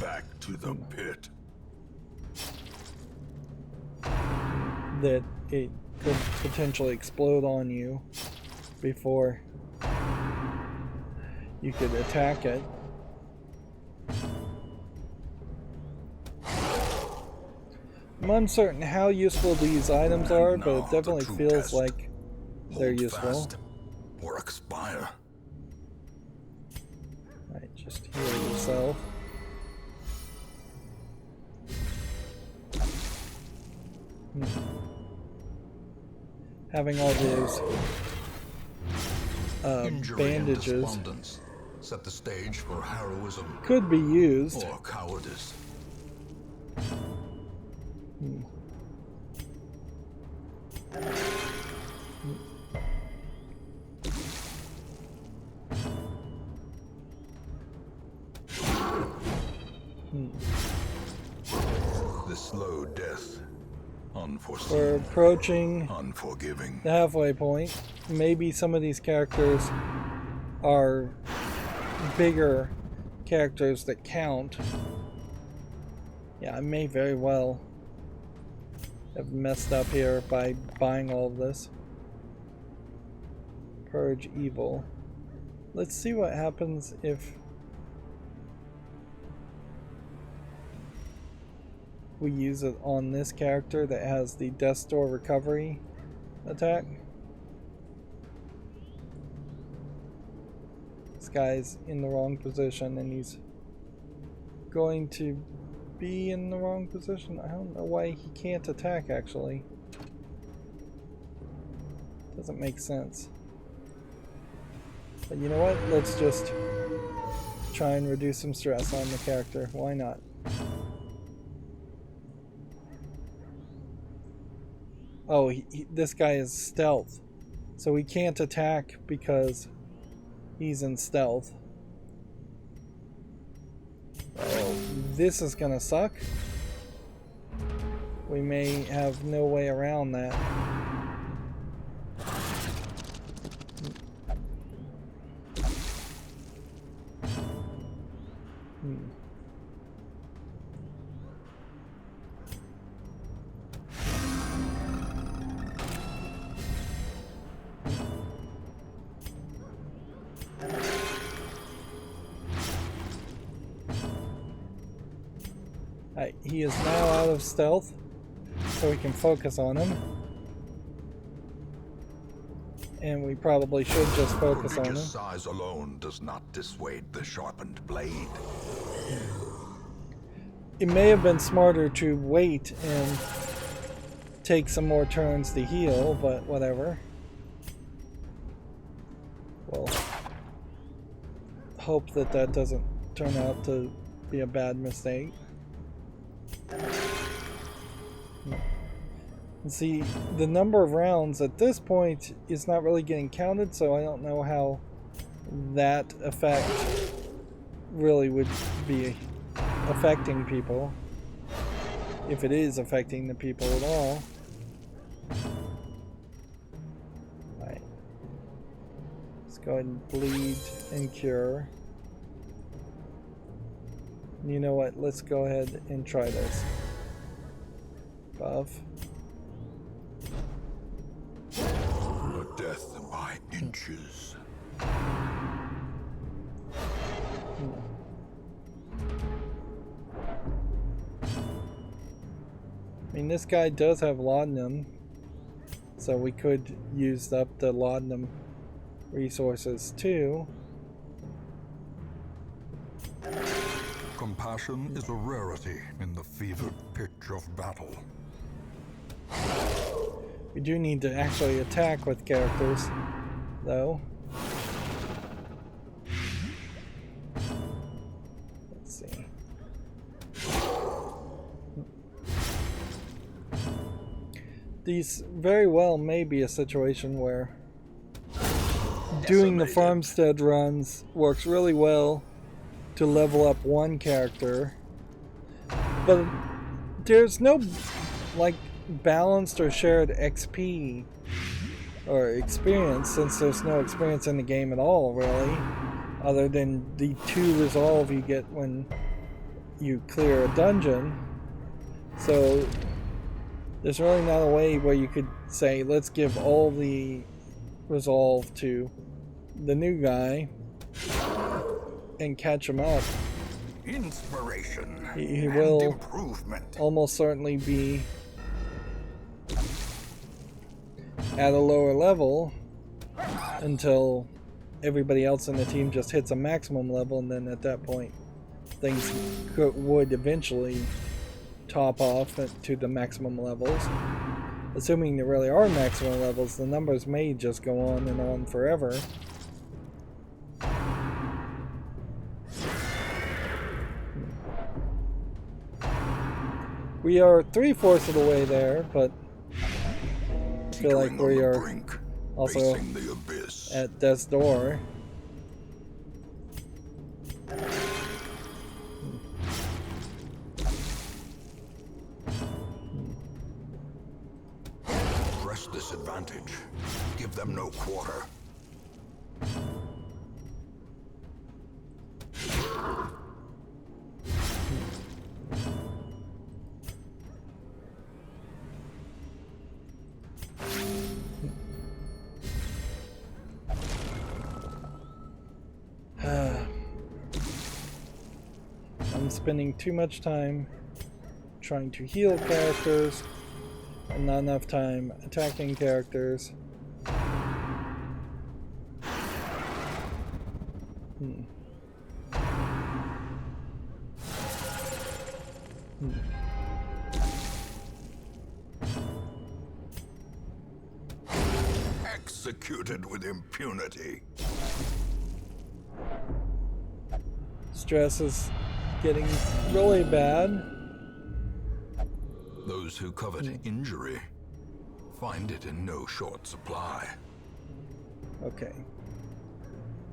Back to the pit. That it could potentially explode on you before you could attack it. I'm uncertain how useful these items are, but it definitely feels like they're useful. Or expire. Alright, just heal yourself. Having all those bandages set the stage for heroism could be used. or cowardice. The slow death, unforeseen. We're approaching unforgiving. the halfway point. Maybe some of these characters are bigger characters that count. Yeah, I may very well have messed up here by buying all of this. Purge evil. Let's see what happens if we use it on this character that has the Death Store recovery attack. This guy's in the wrong position and he's going to be in the wrong position. I don't know why he can't attack actually. Doesn't make sense. But you know what? Let's just try and reduce some stress on the character. Why not? Oh, this guy is stealth. So he can't attack because he's in stealth. Oh, this is gonna suck. We may have no way around that. He is now out of stealth, so we can focus on him. And we probably should just focus on him. Size alone does not dissuade the sharpened blade. It may have been smarter to wait and take some more turns to heal, but whatever. Well, hope that that doesn't turn out to be a bad mistake. And see, the number of rounds at this point is not really getting counted, so I don't know how that effect really would be affecting people, if it is affecting the people at all. Alright. Let's go ahead and bleed and cure. You know what? Let's go ahead and try this. Above. A death by inches. I mean, this guy does have laudanum, so we could use up the laudanum resources too. Compassion is a rarity in the fevered pitch of battle. We do need to actually attack with characters, though. Let's see. These very well may be a situation where doing the farmstead runs works really well to level up one character, but there's no like balanced or shared XP or experience, since there's no experience in the game at all, really, other than the 2 resolve you get when you clear a dungeon. So there's really not a way where you could say, let's give all the resolve to the new guy and catch him up. Inspiration. He will improvement. almost certainly be at a lower level until everybody else in the team just hits a maximum level, and then at that point things would eventually top off to the maximum levels. Assuming there really are maximum levels, the numbers may just go on and on forever. We are 3/4 of the way there, but I feel like we are also at death's door. Press this advantage. Give them no quarter. I'm spending too much time trying to heal characters and not enough time attacking characters. Executed with impunity. Stress is getting really bad. Those who covet injury find it in no short supply. Okay.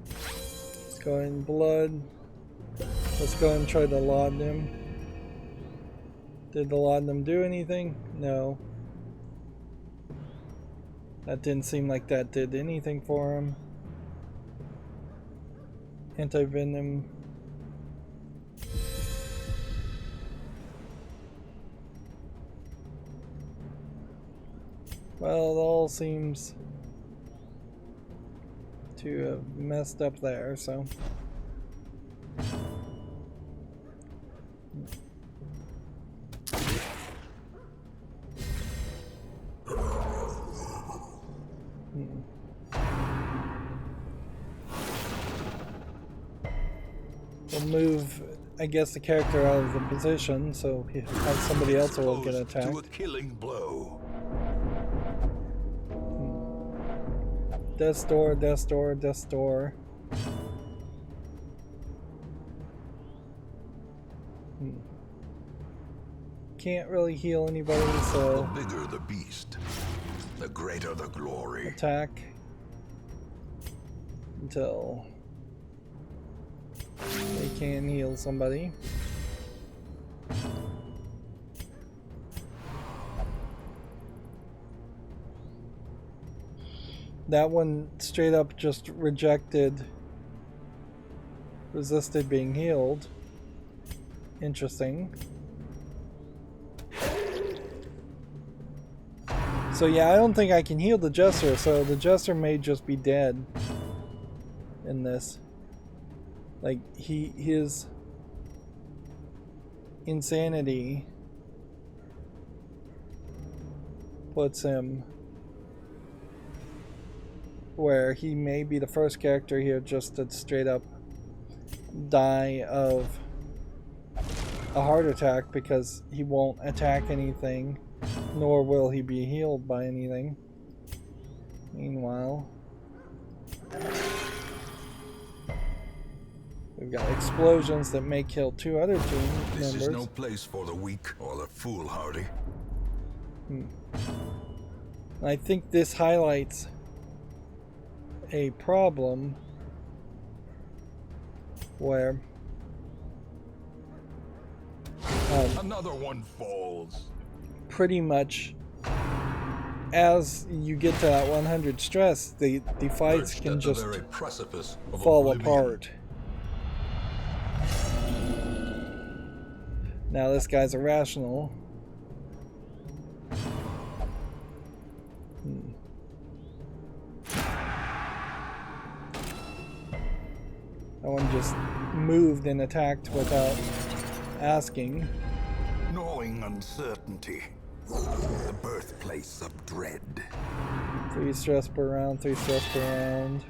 Let's go in blood. Let's go and try the laudanum. Did the laudanum do anything? No. That didn't seem like that did anything for him. Anti-venom. Well, it all seems to have messed up there, so. We'll move, I guess, the character out of the position, so have somebody else will get attacked. To a killing blow. Death's door, death's door, death's door. Can't really heal anybody, so. The bigger the beast, the greater the glory. Attack until they can heal somebody. That one straight up just resisted being healed. interesting. So yeah, I don't think I can heal the Jester, so the Jester may just be dead in this. Like, his insanity puts him where he may be the first character here just to straight up die of a heart attack because he won't attack anything, nor will he be healed by anything. Meanwhile, we've got explosions that may kill 2 other team members. This is no place for the weak or the foolhardy. I think this highlights a problem where another one falls. Pretty much as you get to that 100 stress, the fights can just fall apart. Now this guy's irrational. That one just moved and attacked without asking. Gnawing uncertainty. The birthplace of dread. 3 stress per round, 3 stress per round.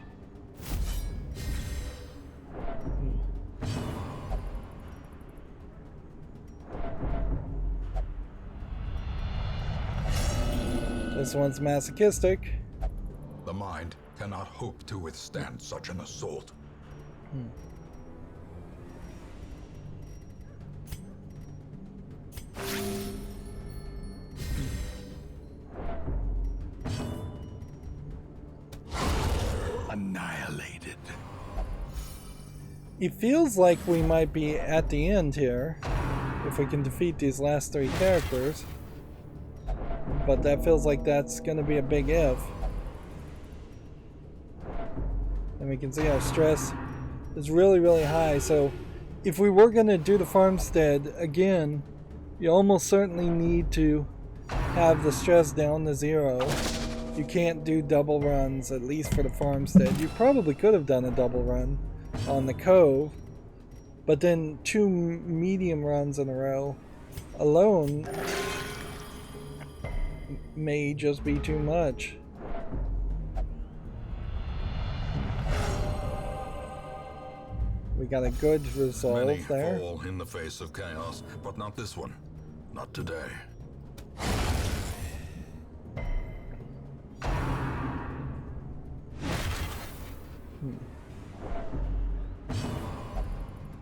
This one's masochistic. The mind cannot hope to withstand such an assault. Annihilated. It feels like we might be at the end here if we can defeat these last 3 characters, but that feels like that's going to be a big if. And we can see our stress is really, really high. So if we were going to do the farmstead again, you almost certainly need to have the stress down to 0. You can't do double runs, at least for the farmstead. You probably could have done a double run on the Cove, but then 2 medium runs in a row alone may just be too much. We got a good resolve Many there. fall in the face of chaos, but not this one. Not today.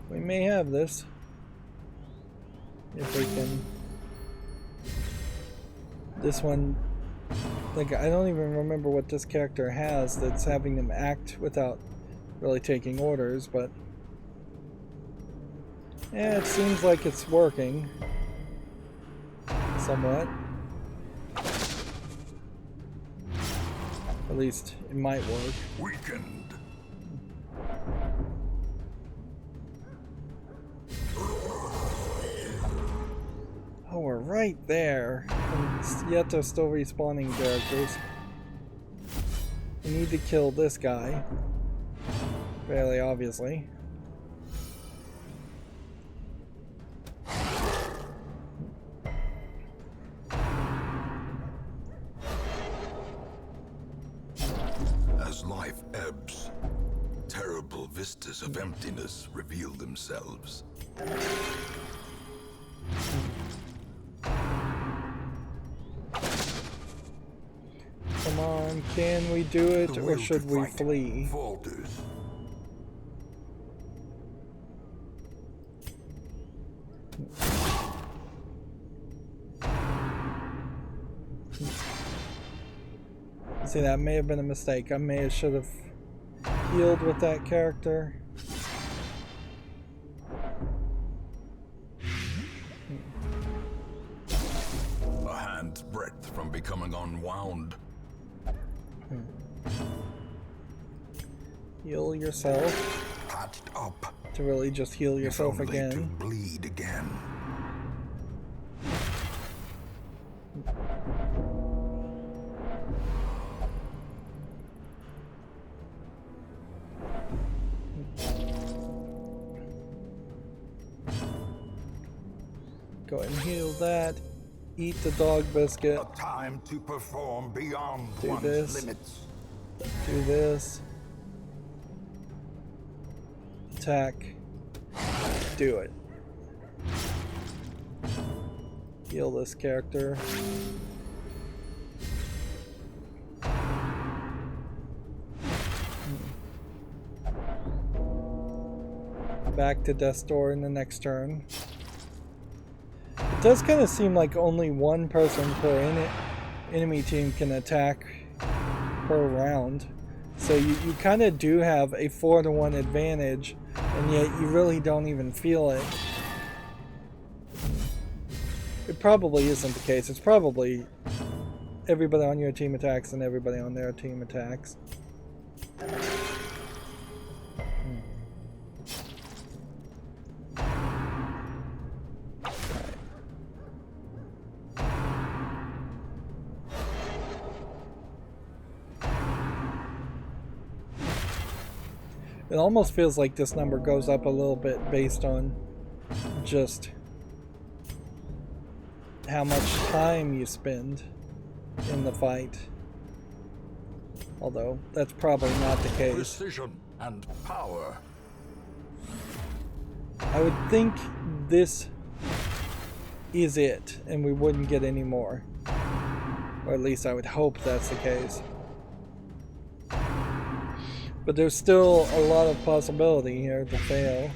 We may have this if we can. This one, like, I don't even remember what this character has that's having them act without really taking orders, but yeah, it seems like it's working somewhat. At least it might work. Weakened. Oh, we're right there. And yet they're still respawning characters. We need to kill this guy. Fairly obviously. As life ebbs, terrible vistas of emptiness reveal themselves. Come on, can we do it, or should we flee? Falters. See, that may have been a mistake. I may have should have healed with that character. A hand's breadth from becoming unwound. Heal yourself. Patched up. to really just heal yourself if only again. to bleed again. Go ahead and heal that. Eat the dog biscuit. A time to perform beyond Do one's this. limits. Do this. Attack. Do it. Heal this character. Back to death's door in the next turn. It does kind of seem like only one person per enemy team can attack per round. So you kind of do have a 4-to-1 advantage, and yet you really don't even feel it. It probably isn't the case. It's probably everybody on your team attacks and everybody on their team attacks. It almost feels like this number goes up a little bit based on just how much time you spend in the fight. Although, that's probably not the case. Precision and power. I would think this is it, and we wouldn't get any more. Or at least I would hope that's the case. But there's still a lot of possibility here to fail.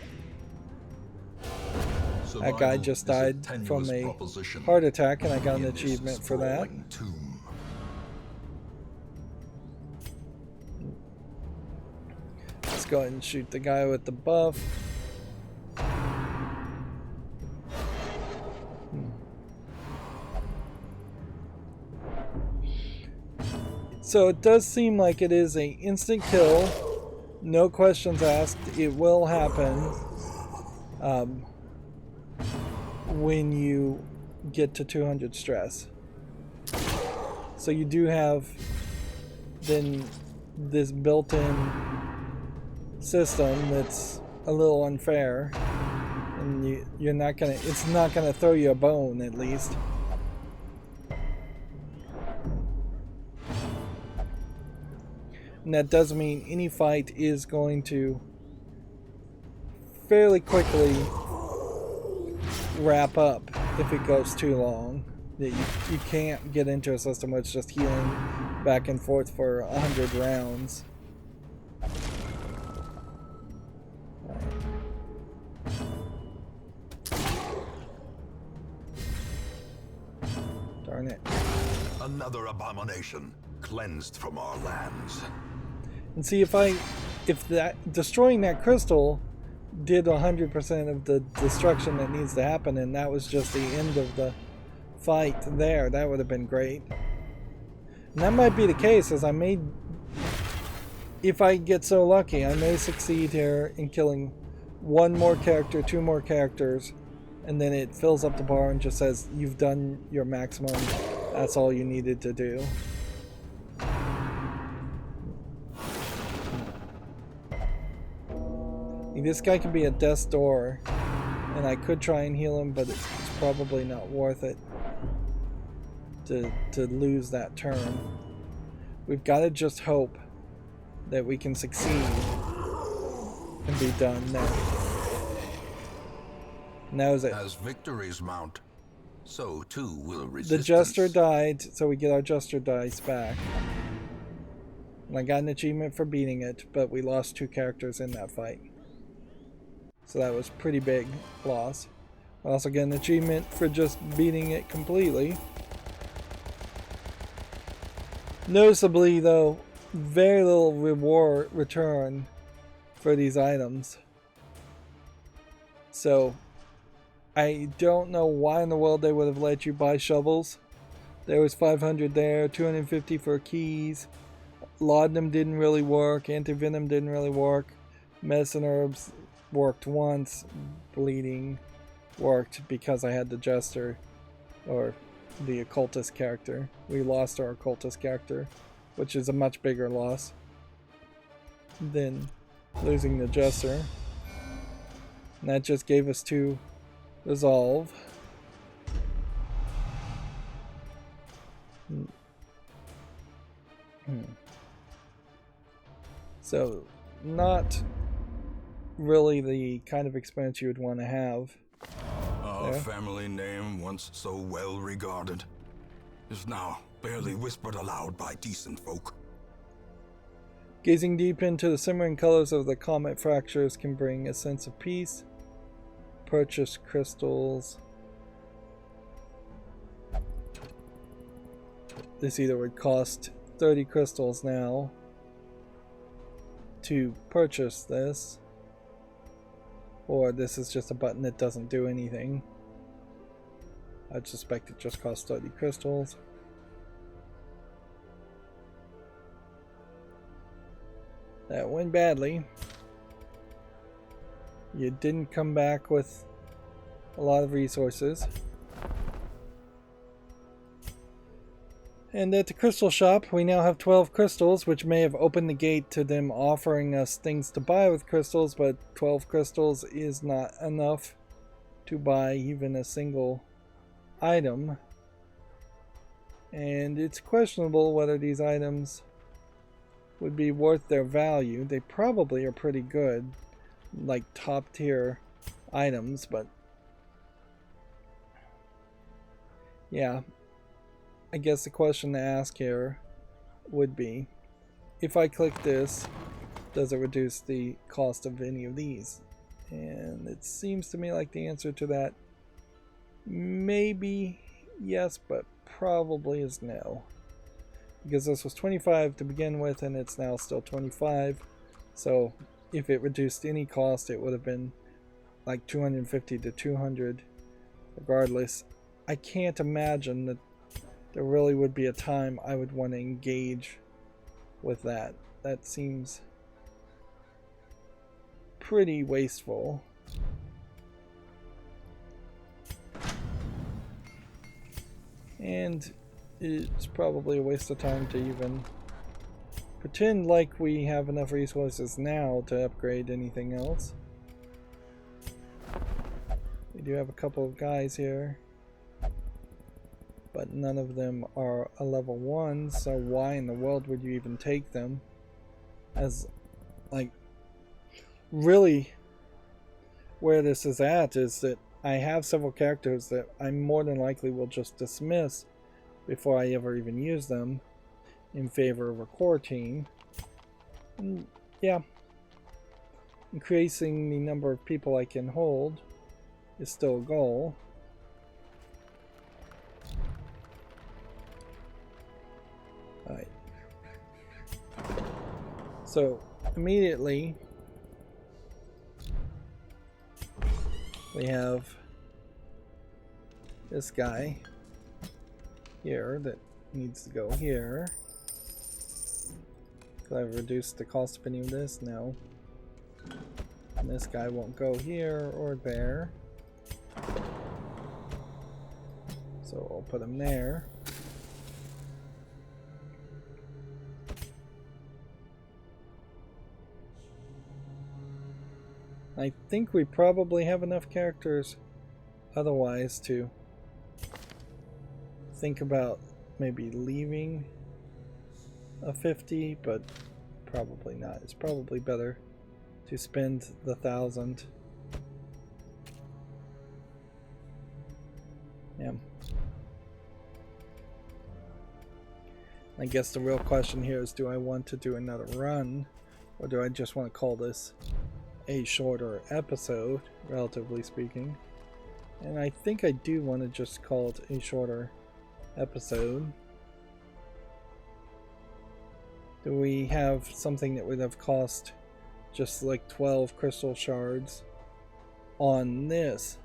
Survival That guy just died from a heart attack, and I got an achievement for that. Tomb. Let's go ahead and shoot the guy with the buff. So it does seem like it is an instant kill, no questions asked. It will happen when you get to 200 stress. So you do have then this built-in system that's a little unfair, and you're not gonna. It's not gonna throw you a bone, at least. And that does mean any fight is going to fairly quickly wrap up if it goes too long. That you can't get into a system where it's just healing back and forth for 100 rounds. Darn it. Another abomination cleansed from our lands. And see, if that destroying that crystal did 100% of the destruction that needs to happen, and that was just the end of the fight there, that would have been great. And that might be the case, as if I get so lucky, I may succeed here in killing one more character, 2 more characters, and then it fills up the bar and just says, you've done your maximum, that's all you needed to do. This guy could be at death's door, and I could try and heal him, but it's probably not worth it to lose that turn. We've got to just hope that we can succeed and be done now. And that was it. As victories mount, so too will resistance. The Jester died, so we get our Jester dice back. And I got an achievement for beating it, but we lost 2 characters in that fight. So that was pretty big loss. I also get an achievement for just beating it completely. Noticeably though, very little return for these items. So I don't know why in the world they would have let you buy shovels. There was 500 there, 250 for keys. Laudanum didn't really work, anti-venom didn't really work. Medicine herbs worked once, bleeding worked because I had the jester, or the occultist character. We lost our occultist character, which is a much bigger loss than losing the jester. And that just gave us 2 resolve. So, not really the kind of experience you would want to have. Our family name, once so well regarded, is now barely whispered aloud by decent folk. Gazing deep into the simmering colors of the comet fractures can bring a sense of peace. Purchase crystals. This either would cost 30 crystals now to purchase this, or this is just a button that doesn't do anything. I'd suspect it just costs 30 crystals. That went badly. You didn't come back with a lot of resources. And at the crystal shop, we now have 12 crystals, which may have opened the gate to them offering us things to buy with crystals, but 12 crystals is not enough to buy even a single item. And it's questionable whether these items would be worth their value. They probably are pretty good, like top tier items, but yeah. I guess the question to ask here would be, if I click this, does it reduce the cost of any of these? And it seems to me like the answer to that maybe yes, but probably is no. Because this was 25 to begin with, and it's now still 25. So if it reduced any cost, it would have been like 250 to 200 regardless. I can't imagine that there really would be a time I would want to engage with that. That seems pretty wasteful. And it's probably a waste of time to even pretend like we have enough resources now to upgrade anything else. We do have a couple of guys here, but none of them are a level 1, so why in the world would you even take them? As, like, really where this is at is that I have several characters that I more than likely will just dismiss before I ever even use them in favor of a core team. And yeah, increasing the number of people I can hold is still a goal. Alright. So, immediately we have this guy here that needs to go here. Could I reduce the cost of any of this? No. And this guy won't go here or there. So I'll put him there. I think we probably have enough characters otherwise to think about maybe leaving a 50, but probably not. It's probably better to spend the 1,000. Yeah. I guess the real question here is, do I want to do another run, or do I just want to call this a shorter episode, relatively speaking? And I think I do want to just call it a shorter episode. Do we have something that would have cost just like 12 crystal shards on this?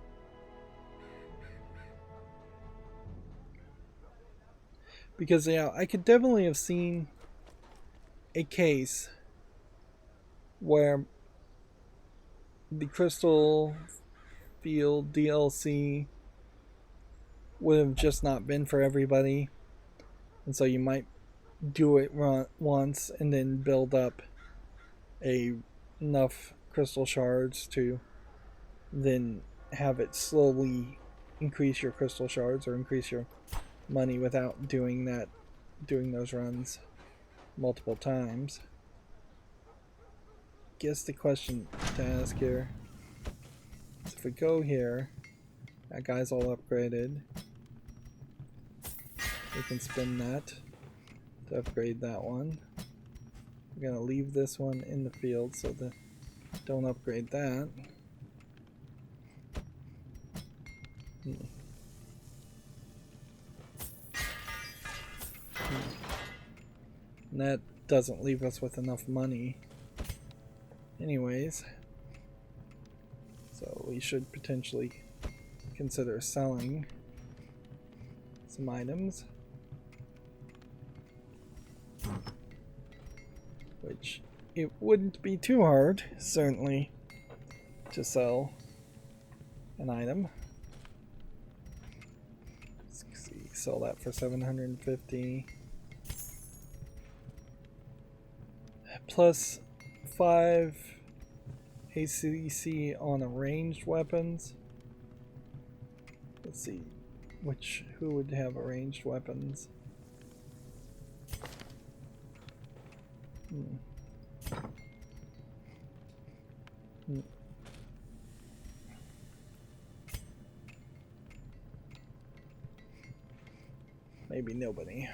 Because, yeah, I could definitely have seen a case where the crystal field DLC would have just not been for everybody, and so you might do it once and then build up enough crystal shards to then have it slowly increase your crystal shards or increase your money without doing those runs multiple times. Guess the question to ask here is, if we go here, that guy's all upgraded. We can spin that to upgrade that one. We're gonna leave this one in the field so that don't upgrade that. And that doesn't leave us with enough money anyways, so we should potentially consider selling some items, which it wouldn't be too hard, certainly, to sell an item. Let's see, sell that for 750 plus 5 ACC on ranged weapons. Let's see, who would have ranged weapons? Maybe nobody.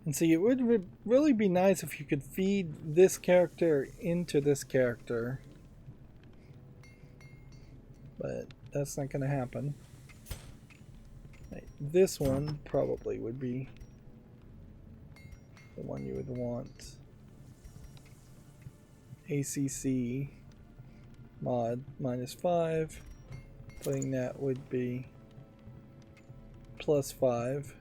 And see, it would really be nice if you could feed this character into this character, but that's not going to happen. Right, this one probably would be the one you would want. ACC mod -5. Putting that would be +5.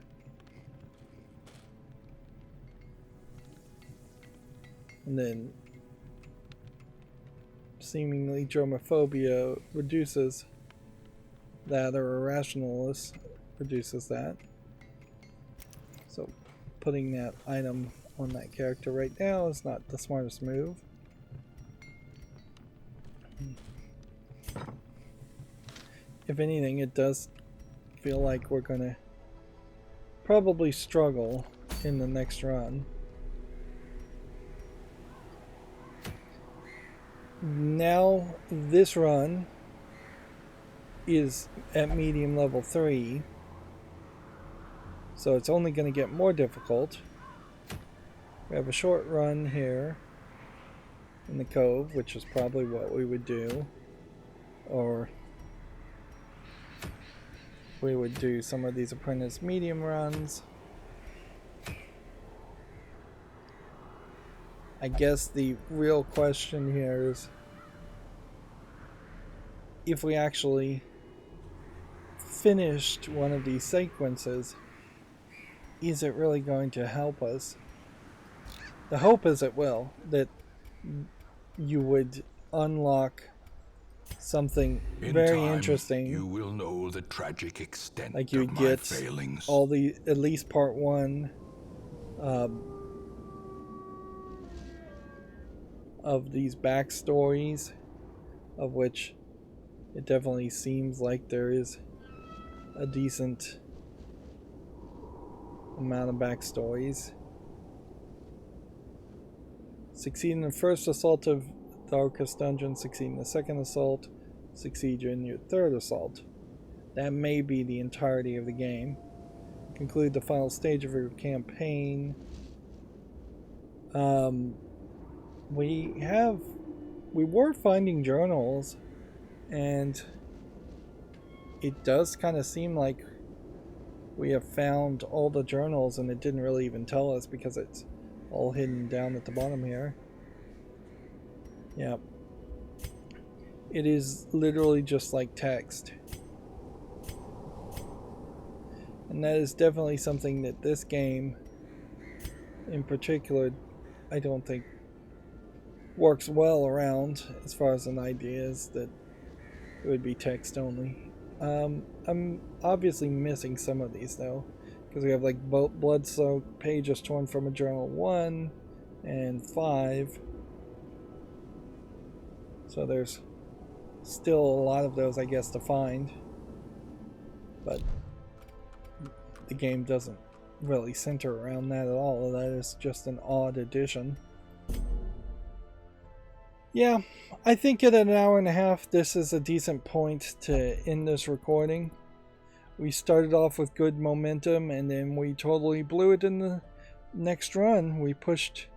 And then seemingly dromophobia reduces that, or irrationalist reduces that. So putting that item on that character right now is not the smartest move. If anything, it does feel like we're gonna probably struggle in the next run. Now this run is at medium level 3, so it's only going to get more difficult. We have a short run here in the cove, which is probably what we would do, or we would do some of these apprentice medium runs. I guess the real question here is, if we actually finished one of these sequences, is it really going to help us? The hope is it will, that you would unlock something very interesting. You will know the tragic extent like you would of get my failings. all the, at least part 1 of these backstories, of which it definitely seems like there is a decent amount of backstories. Succeed in the first assault of Darkest Dungeon, succeed in the second assault, succeed in your third assault. That may be the entirety of the game. Conclude the final stage of your campaign. We were finding journals, and it does kind of seem like we have found all the journals, and it didn't really even tell us because it's all hidden down at the bottom here. Yep. It is literally just like text. And that is definitely something that this game in particular, I don't think works well around as far as an idea is that it would be text only. I'm obviously missing some of these though, because we have like blood-soaked pages torn from a journal 1 and 5. So there's still a lot of those, I guess, to find. But the game doesn't really center around that at all. That is just an odd addition. Yeah, I think at an hour and a half, this is a decent point to end this recording. We started off with good momentum, and then we totally blew it in the next run. We pushed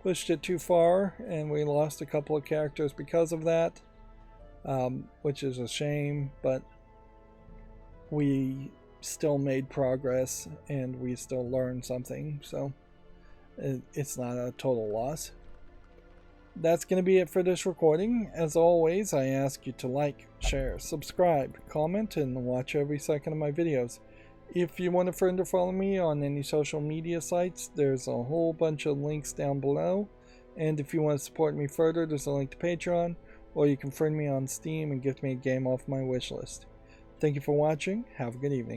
it too far, and we lost a couple of characters because of that, which is a shame, but we still made progress, and we still learned something, so it's not a total loss. That's going to be it for this recording. As always, I ask you to like, share, subscribe, comment, and watch every second of my videos. If you want a friend to follow me on any social media sites, there's a whole bunch of links down below. And if you want to support me further, there's a link to Patreon, or you can friend me on Steam and gift me a game off my wishlist. Thank you for watching. Have a good evening.